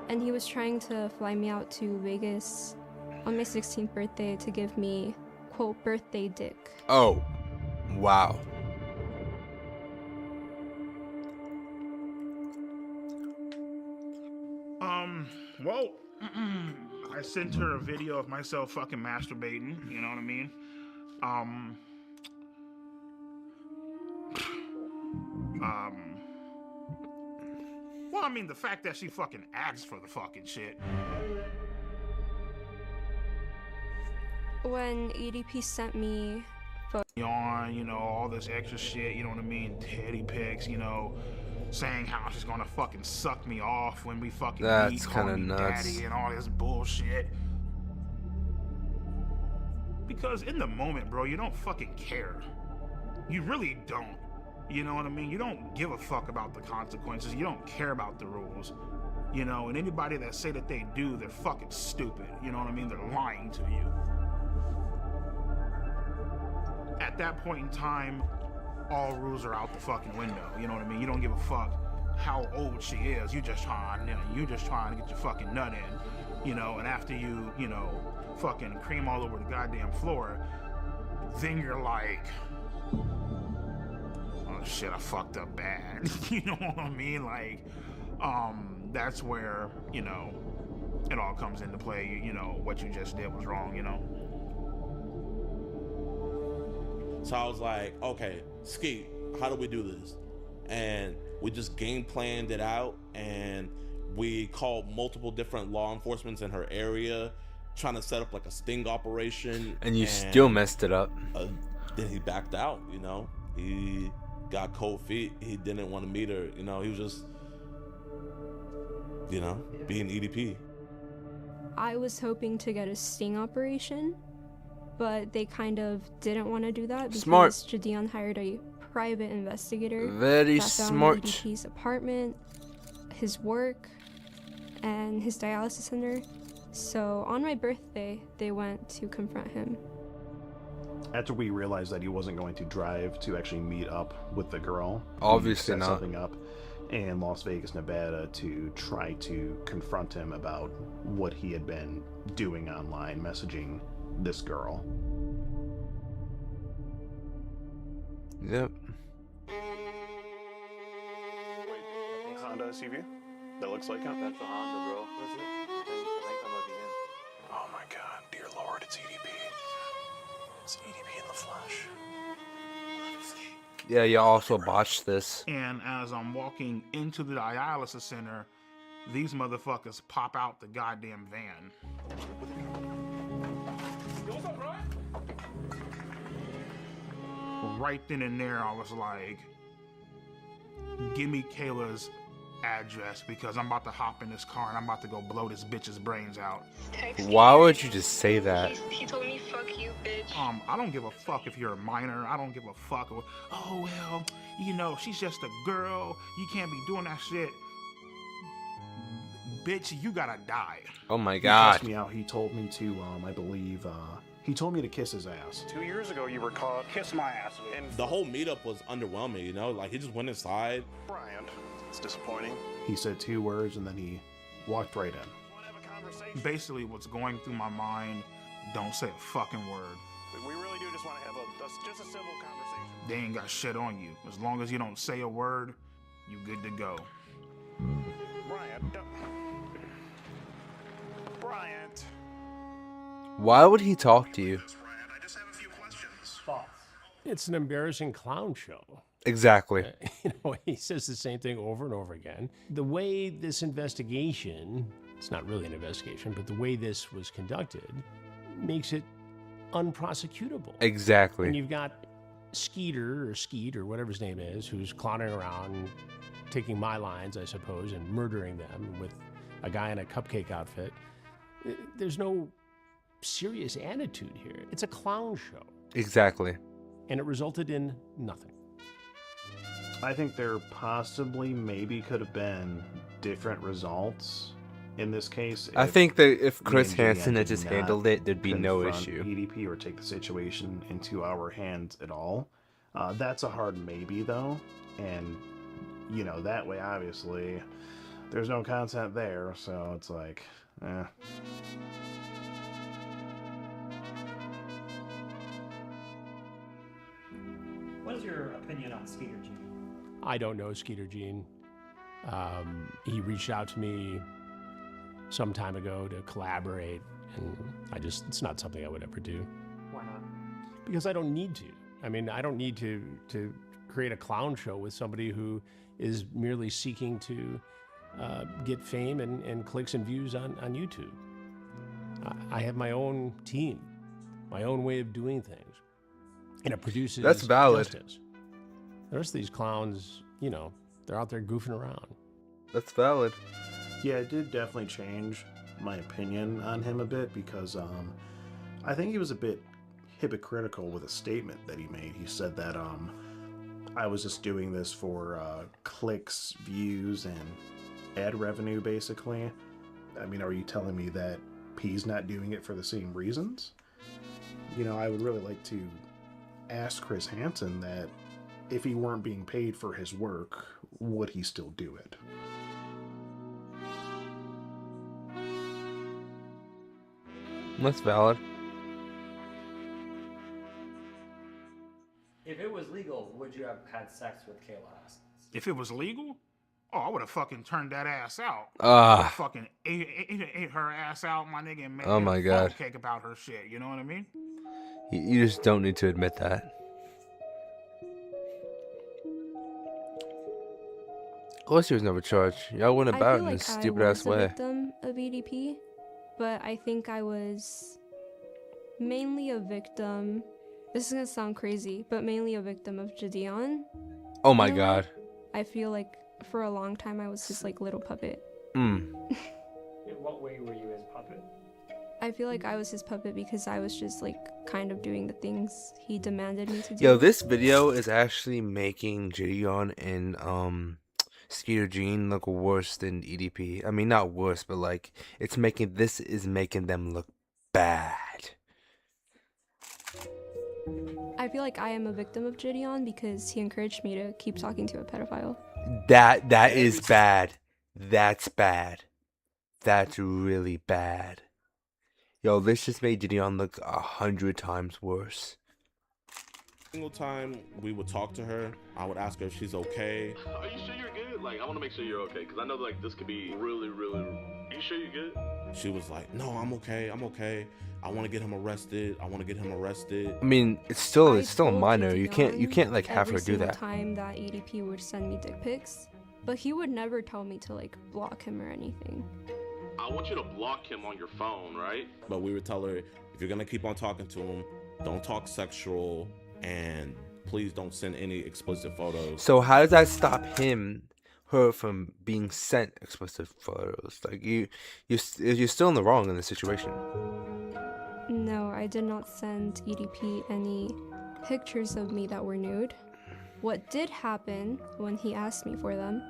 And he was trying to fly me out to Vegas on my 16th birthday to give me, quote, birthday dick. Oh. Wow. Well, I sent her a video of myself fucking masturbating, you know what I mean? Well, I mean, the fact that she fucking asked for the fucking shit. When EDP sent me On, you know, all this extra shit, you know what I mean? Teddy pics, you know, saying how she's gonna fucking suck me off when we fucking That's meet, kinda calling me nuts. daddy and all this bullshit. Because in the moment, bro, you don't fucking care. You really don't. You know what I mean? You don't give a fuck about the consequences. You don't care about the rules. You know, and anybody that say that they do, they're fucking stupid. You know what I mean? They're lying to you. At that point in time, all rules are out the fucking window. You know what I mean? You don't give a fuck how old she is. You just trying to get your fucking nut in. You know, and after you know, fucking cream all over the goddamn floor, then you're like, oh shit, I fucked up bad. You know what I mean? Like, that's where, you know, it all comes into play. You know, what you just did was wrong, you know? So I was like, okay, Skeet, how do we do this? And we just game planned it out, and we called multiple different law enforcements in her area, trying to set up like a sting operation. And you still messed it up. Then he backed out, you know? He got cold feet. He didn't want to meet her, you know? He was just, you know, being EDP. I was hoping to get a sting operation, but they kind of didn't want to do that because Smart. Jadion hired a private investigator Very that found smart. EDP's apartment, his work, and his dialysis center. So on my birthday, they went to confront him. After we realized that he wasn't going to drive to actually meet up with the girl, Obviously we set not. something up in Las Vegas, Nevada, to try to confront him about what he had been doing online, messaging this girl. Yep. Honda SUV? That looks like him? That's a Honda, bro. Is it? I think that might be him. Oh my god, dear lord, it's EDP. It's EDP in the flesh. Yeah, you also botched this. And as I'm walking into the dialysis center, these motherfuckers pop out the goddamn van. Right then and there, I was like, give me Kayla's address because I'm about to hop in this car and I'm about to go blow this bitch's brains out. Why would you just say that? He told me, fuck you, bitch. I don't give a fuck if you're a minor. I don't give a fuck. Oh, well, you know, she's just a girl. You can't be doing that shit. Bitch, you gotta die. Oh my He god. cussed me out. He told me to, I believe, he told me to kiss his ass. 2 years ago, you were caught. Kiss my ass. And the whole meetup was underwhelming, you know? Like, he just went inside. Brian, it's disappointing. He said 2 words and then he walked right in. Basically, what's going through my mind, don't say a fucking word. We really do just want to have just a civil conversation. They ain't got shit on you. As long as you don't say a word, you good to go. Brian, Bryant. Why would he talk to you? It's an embarrassing clown show. Exactly. You know, he says the same thing over and over again. The way this investigation, it's not really an investigation, but the way this was conducted makes it unprosecutable. Exactly. And you've got Skeeter or Skeet or whatever his name is, who's clowning around, taking my lines, I suppose, and murdering them with a guy in a cupcake outfit. There's no serious attitude here. It's a clown show. Exactly. And it resulted in nothing. I think there possibly maybe could have been different results in this case. I think that if me Chris and Julianne Hansen had did just not handled it, there'd be no confront issue. EDP or take the situation into our hands at all. That's a hard maybe though, and you know that way obviously there's no content there, so it's like, eh. What is your opinion on Skeeter G? I don't know Skeeter Gene. He reached out to me some time ago to collaborate, and it's not something I would ever do. Why not? Because I don't need to. I mean, I don't need to create a clown show with somebody who is merely seeking to get fame and clicks and views on YouTube. I have my own team, my own way of doing things, and it produces That's valid. justice. The rest of these clowns, you know, they're out there goofing around. That's valid. Yeah, it did definitely change my opinion on him a bit because I think he was a bit hypocritical with a statement that he made. He said that I was just doing this for clicks, views, and ad revenue, basically. I mean, are you telling me that P's not doing it for the same reasons? You know, I would really like to ask Chris Hansen that if he weren't being paid for his work, would he still do it? That's valid. If it was legal, would you have had sex with Kayla Hoskins? If it was legal, oh, I would have fucking turned that ass out. Ah. Fucking ate her ass out, my nigga, and made Oh my a God. funnel cake about her shit. You know what I mean? You just don't need to admit that. Of course, he was never charged. Y'all went about it in a stupid ass way. I was a victim of EDP, but I think I was mainly a victim. This is gonna sound crazy, but mainly a victim of Jadeon. Oh my God. I feel like for a long time I was just like little puppet. In what way were you his puppet? I feel like I was his puppet because I was just like kind of doing the things he demanded me to do. Yo, this video is actually making Jadeon and Skeeter Jean look worse than EDP. I mean, not worse, but like this is making them look bad. I feel like I am a victim of Jadeon because he encouraged me to keep talking to a pedophile. That is bad. That's bad. That's really bad. Yo, this just made Jadeon look 100 times worse. Single time we would talk to her, I would ask her if she's okay. Are you sure you're good? Like, I want to make sure you're okay, because I know like this could be really. Are you sure you're good? She was like, no, I'm okay. I want to get him arrested. I mean, it's still a minor. You can't like have her do that. Every single time that EDP would send me dick pics, but he would never tell me to like block him or anything. I want you to block him on your phone, right? But we would tell her, if you're gonna keep on talking to him, don't talk sexual, and please don't send any explicit photos. So how does that stop her from being sent explicit photos? Like you're still in the wrong in this situation. No, I did not send EDP any pictures of me that were nude. What did happen when he asked me for them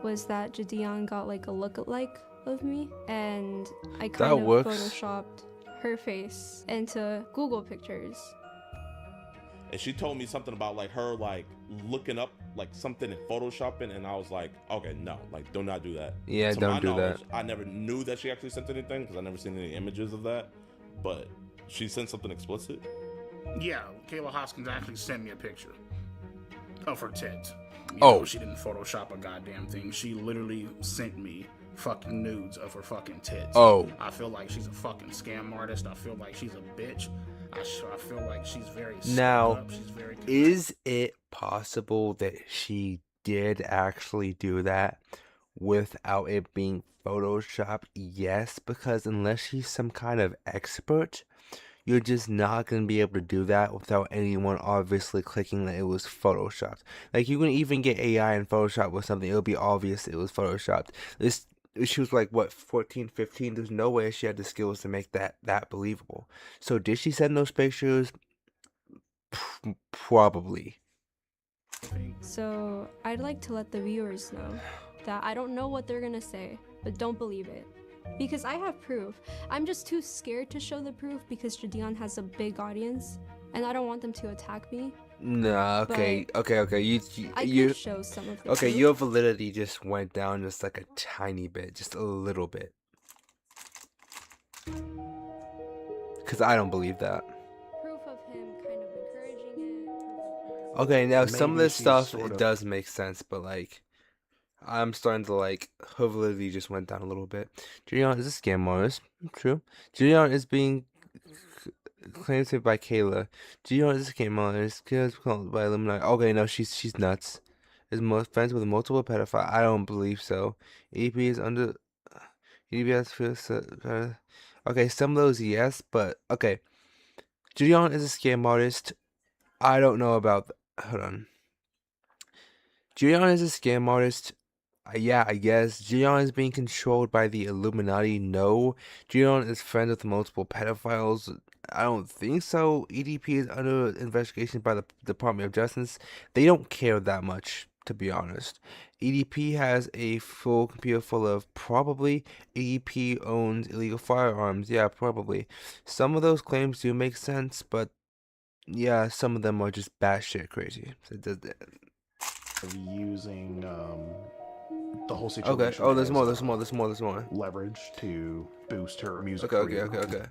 was that Jadeon got like a lookalike of me, and I kind of photoshopped her face into Google pictures. And she told me something about like her like looking up like something in photoshopping, and I was like, okay, no, like do not do that. Yeah, to don't do that. I never knew that she actually sent anything because I never seen any images of that, but she sent something explicit. Yeah, Kayla Hoskins actually sent me a picture of her tits. You Oh. know, she didn't Photoshop a goddamn thing. She literally sent me fucking nudes of her fucking tits. Oh. I feel like she's a fucking scam artist. I feel like she's a bitch. I feel like she's very Now, up. She's very is it possible that she did actually do that without it being photoshopped? Yes, because unless she's some kind of expert, you're just not going to be able to do that without anyone obviously clicking that it was photoshopped. Like, you can even get AI in Photoshop with something, it'll be obvious it was photoshopped. She was like, what, 14, 15? There's no way she had the skills to make that believable. So did she send those pictures? Probably. So I'd like to let the viewers know that I don't know what they're gonna say, but don't believe it. Because I have proof. I'm just too scared to show the proof because Jadeon has a big audience, and I don't want them to attack me. Nah, okay. I You could show some of the okay, proof. your validity just went down just like a tiny bit, just a little bit. Because I don't believe that. Proof of him kind of encouraging it. Okay, now some of Maybe this she's stuff, sort it of- does make sense, but like, I'm starting to like, her validity just went down a little bit. Julian is a scam artist. True. Julian is being claimed to by Kayla. Julian is a scam artist. Kayla's called by Illuminati. Okay, no, she's nuts. is most friends with multiple pedophiles. I don't believe so. EDP is under. EDP has feels. Okay, some of those yes, but okay. Julian is a scam artist. I don't know about. Hold on. Julian is a scam artist. Yeah, I guess. Julian is being controlled by the Illuminati. No. Julian is friends with multiple pedophiles. I don't think so. EDP is under investigation by the Department of Justice. They don't care that much, to be honest. EDP has a full computer full of probably. EDP owns illegal firearms. Yeah, probably. Some of those claims do make sense, but yeah, some of them are just batshit crazy. Using the whole Okay. situation Oh, there's as more. There's more. There's more. There's more. leverage to boost her music Okay. career. Okay.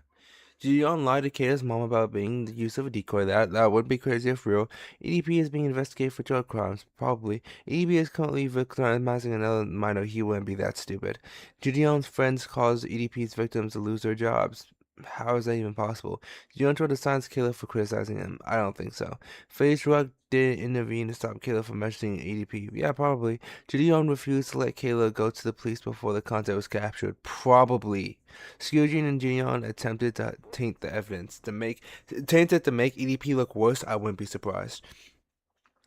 Jiyeon lied to Kata's mom about being the use of a decoy. That would be crazy if real. EDP is being investigated for drug crimes. Probably. EDP is currently victimizing another minor. He wouldn't be that stupid. Jiyeon's friends caused EDP's victims to lose their jobs. How is that even possible? Jiyeon tried to silence Kayla for criticizing him. I don't think so. FaZe Rug didn't intervene to stop Kayla from mentioning EDP. Yeah, probably. Jiyeon refused to let Kayla go to the police before the content was captured. Probably. Skyojin and Jiyeon attempted to taint the evidence to make EDP look worse. I wouldn't be surprised.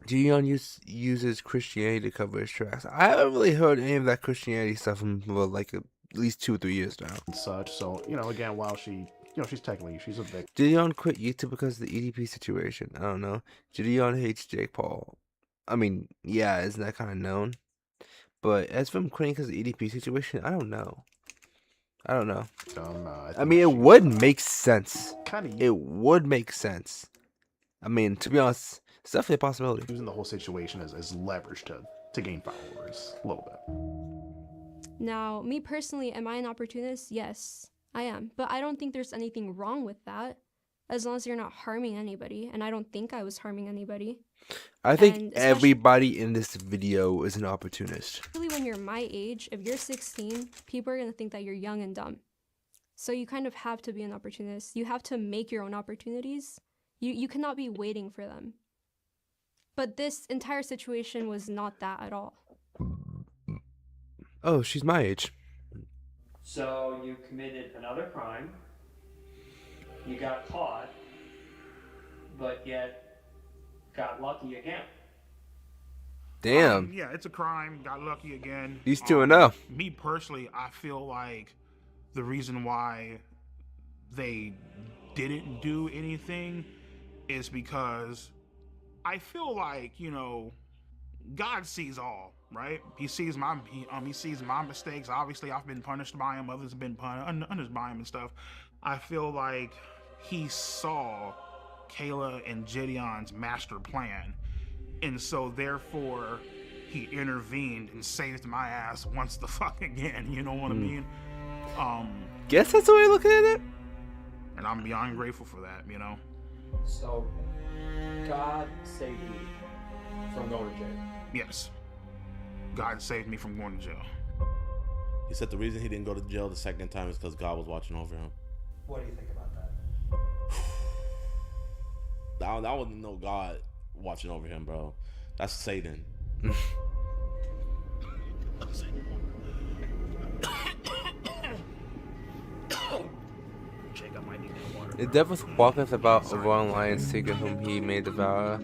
Jiyeon uses Christianity to cover his tracks. I haven't really heard any of that Christianity stuff in like at least 2 or 3 years now. And such. So again, while she's technically she's a victim. Jiyeon quit YouTube because of the EDP situation. I don't know. Jiyeon hates Jake Paul. I mean, yeah, isn't that kind of known? But as for him quitting because of the EDP situation, I don't know. I mean, it would make sense. It would make sense. I mean, to be honest, it's definitely a possibility. Using the whole situation as leverage to gain followers a little bit. Now, me personally, am I an opportunist? Yes, I am. But I don't think there's anything wrong with that, as long as you're not harming anybody. And I don't think I was harming anybody. I think everybody in this video is an opportunist. Really, when you're my age, if you're 16, people are going to think that you're young and dumb. So you kind of have to be an opportunist. You have to make your own opportunities. You cannot be waiting for them. But this entire situation was not that at all. Oh, she's my age. So you committed another crime. You got caught, but yet got lucky again. Damn. Yeah, it's a crime. Got lucky again. He's 2-0. Me personally, I feel like the reason why they didn't do anything is because I feel like, God sees all, right? He sees my mistakes. Obviously, I've been punished by him. Others have been punished by him and stuff. I feel like he saw Kayla and Gideon's master plan, and so therefore he intervened and saved my ass once the fuck again. You know what I mean? Guess that's the way you're looking at it. And I'm beyond grateful for that. So God saved you from going to jail. Yes. God saved me from going to jail. He said the reason he didn't go to jail the second time is because God was watching over him. What do you think about that? That wasn't no God watching over him, bro. That's Satan. The devil walketh about a roaring lion, seeking whom he may devour.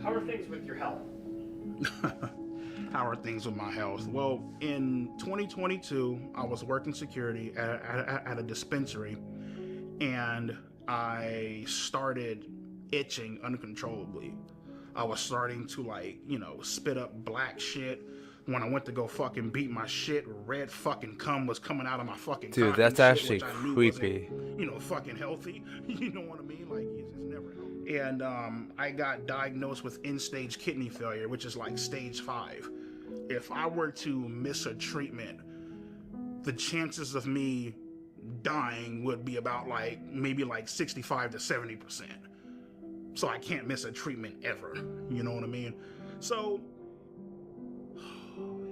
How are things with your health? How are things with my health? Well, in 2022, I was working security at a dispensary, and I started itching uncontrollably. I was starting to spit up black shit. When I went to go fucking beat my shit, red fucking cum was coming out of my fucking dude, cock that's and actually shit, which I knew creepy. wasn't, fucking healthy. You know what I mean? It's never healthy. And I got diagnosed with end-stage kidney failure, which is like stage 5. If I were to miss a treatment, the chances of me dying would be about maybe 65 to 70%. So I can't miss a treatment ever. You know what I mean? So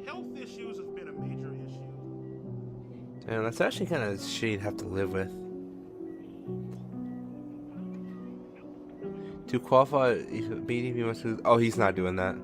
health issues have been a major issue. Damn, that's actually kind of shit you'd have to live with. To qualify, EDP must lose. Oh, he's not doing that.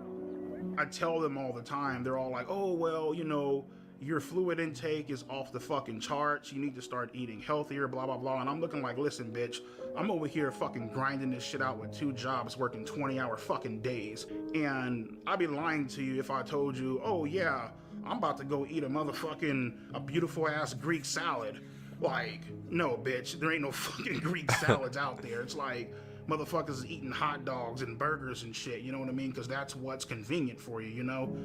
I tell them all the time, they're all like, oh, well, you know, your fluid intake is off the fucking charts. You need to start eating healthier, blah, blah, blah. And I'm looking like, listen, bitch, I'm over here fucking grinding this shit out with 2 jobs, working 20-hour fucking days. And I'd be lying to you if I told you, oh, yeah, I'm about to go eat a beautiful ass Greek salad. Like, no, bitch, there ain't no fucking Greek salads out there. It's like, motherfuckers is eating hot dogs and burgers and shit, you know what I mean? Because that's what's convenient for you, you know?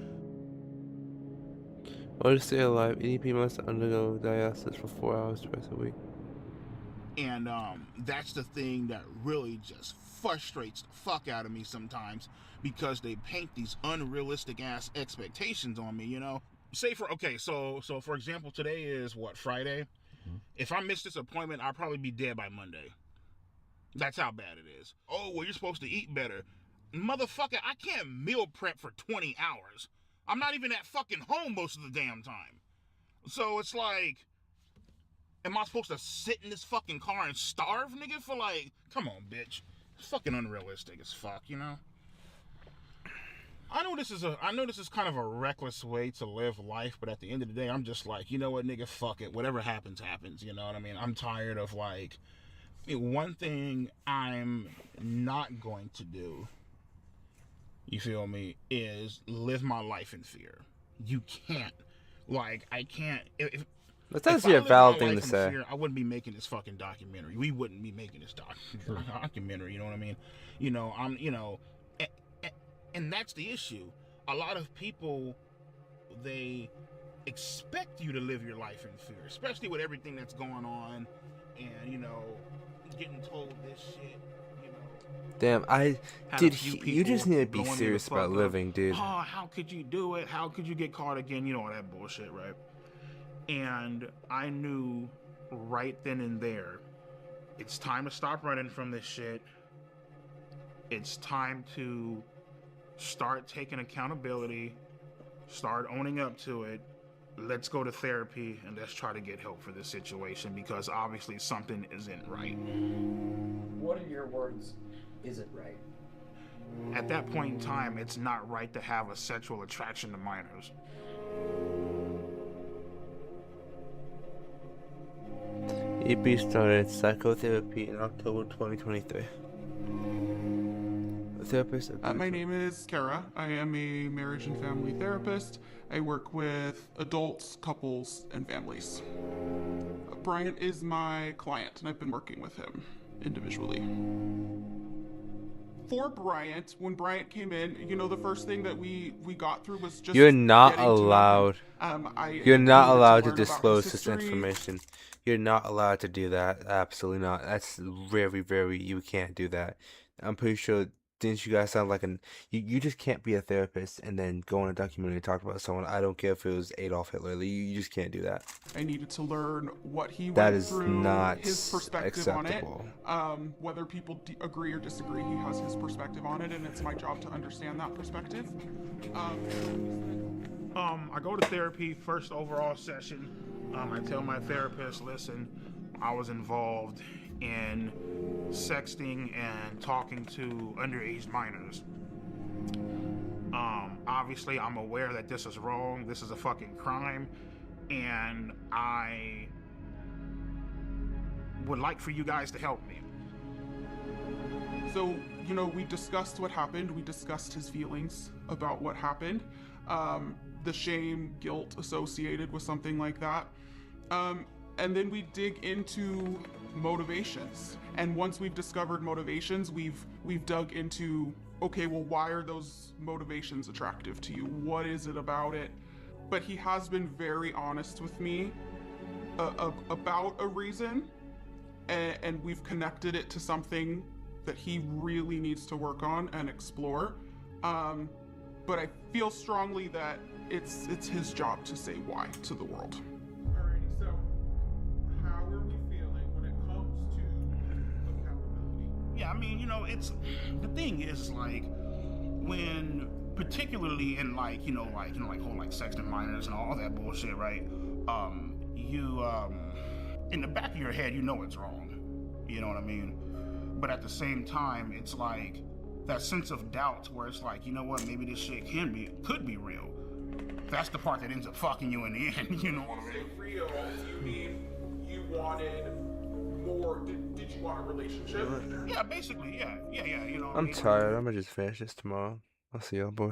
Or to stay alive, EDP must undergo dialysis for 4 hours twice a week. And that's the thing that really just frustrates the fuck out of me sometimes, because they paint these unrealistic ass expectations on me, you know? So for example, today is what, Friday? If I miss this appointment, I'll probably be dead by Monday. That's how bad it is. Oh, well, you're supposed to eat better. Motherfucker, I can't meal prep for 20 hours. I'm not even at fucking home most of the damn time. So it's like, am I supposed to sit in this fucking car and starve, nigga, for like, come on, bitch. It's fucking unrealistic as fuck, you know? I know this is kind of a reckless way to live life, but at the end of the day, I'm just like, you know what, nigga, fuck it. Whatever happens, happens, you know what I mean? I'm tired of, like, one thing I'm not going to do, you feel me, is live my life in fear. You can't. Like, I can't. That's actually a valid thing to say. Fear, I wouldn't be making this fucking documentary. We wouldn't be making this documentary, you know what I mean? You know, and that's the issue. A lot of people, they expect you to live your life in fear, especially with everything that's going on, and, you know, getting told this shit, you know. Damn, you just need to be serious about living, dude. Oh, how could you do it? How could you get caught again? You know, all that bullshit, right? And I knew right then and there, it's time to stop running from this shit. It's time to start taking accountability, start owning up to it. Let's go to therapy and let's try to get help for this situation, because obviously something isn't right. What in your words isn't right? At that point in time, it's not right to have a sexual attraction to minors. EP started psychotherapy in October 2023. Therapist. My name is Kara. I am a marriage and family therapist. I work with adults, couples, and families. Bryant is my client, and I've been working with him individually. For Bryant, when Bryant came in, you know, the first thing that we got through was just You're not allowed. You're not allowed to learn about disclose his this history. information. You're not allowed to do that. Absolutely not. That's very, you can't do that. I'm pretty sure. Didn't you guys sound like you just can't be a therapist and then go on a documentary and talk about someone? I don't care if it was Adolf Hitler. You just can't do that. I needed to learn what he That went is through, not his perspective acceptable. on it. Whether people agree or disagree, he has his perspective on it, and it's my job to understand that perspective. I go to therapy, first overall session. I tell my therapist, listen, I was involved in sexting and talking to underage minors. Obviously, I'm aware that this is wrong. This is a fucking crime. And I would like for you guys to help me. So, you know, we discussed what happened. We discussed his feelings about what happened. The shame, guilt associated with something like that. And then we dig into motivations. And once we've discovered motivations, we've dug into, okay, well, why are those motivations attractive to you? What is it about it? But he has been very honest with me about a reason, and we've connected it to something that he really needs to work on and explore. But I feel strongly that it's his job to say why to the world. Alrighty, so how are we feeling when it comes to accountability? Yeah, I mean, you know, it's the thing is like when particularly in like, you know, whole like sexting minors and all that bullshit, right? You in the back of your head, you know it's wrong. You know what I mean? but at the same time, it's like that sense of doubt where it's like, you know what, maybe this shit could be real. That's the part that ends up fucking you in the end, you know what I mean? Say real, you mean you wanted more, did you want a relationship? Yeah, basically, yeah, you know what I I'm mean? tired. I'm gonna just finish this tomorrow. I'll see y'all boys.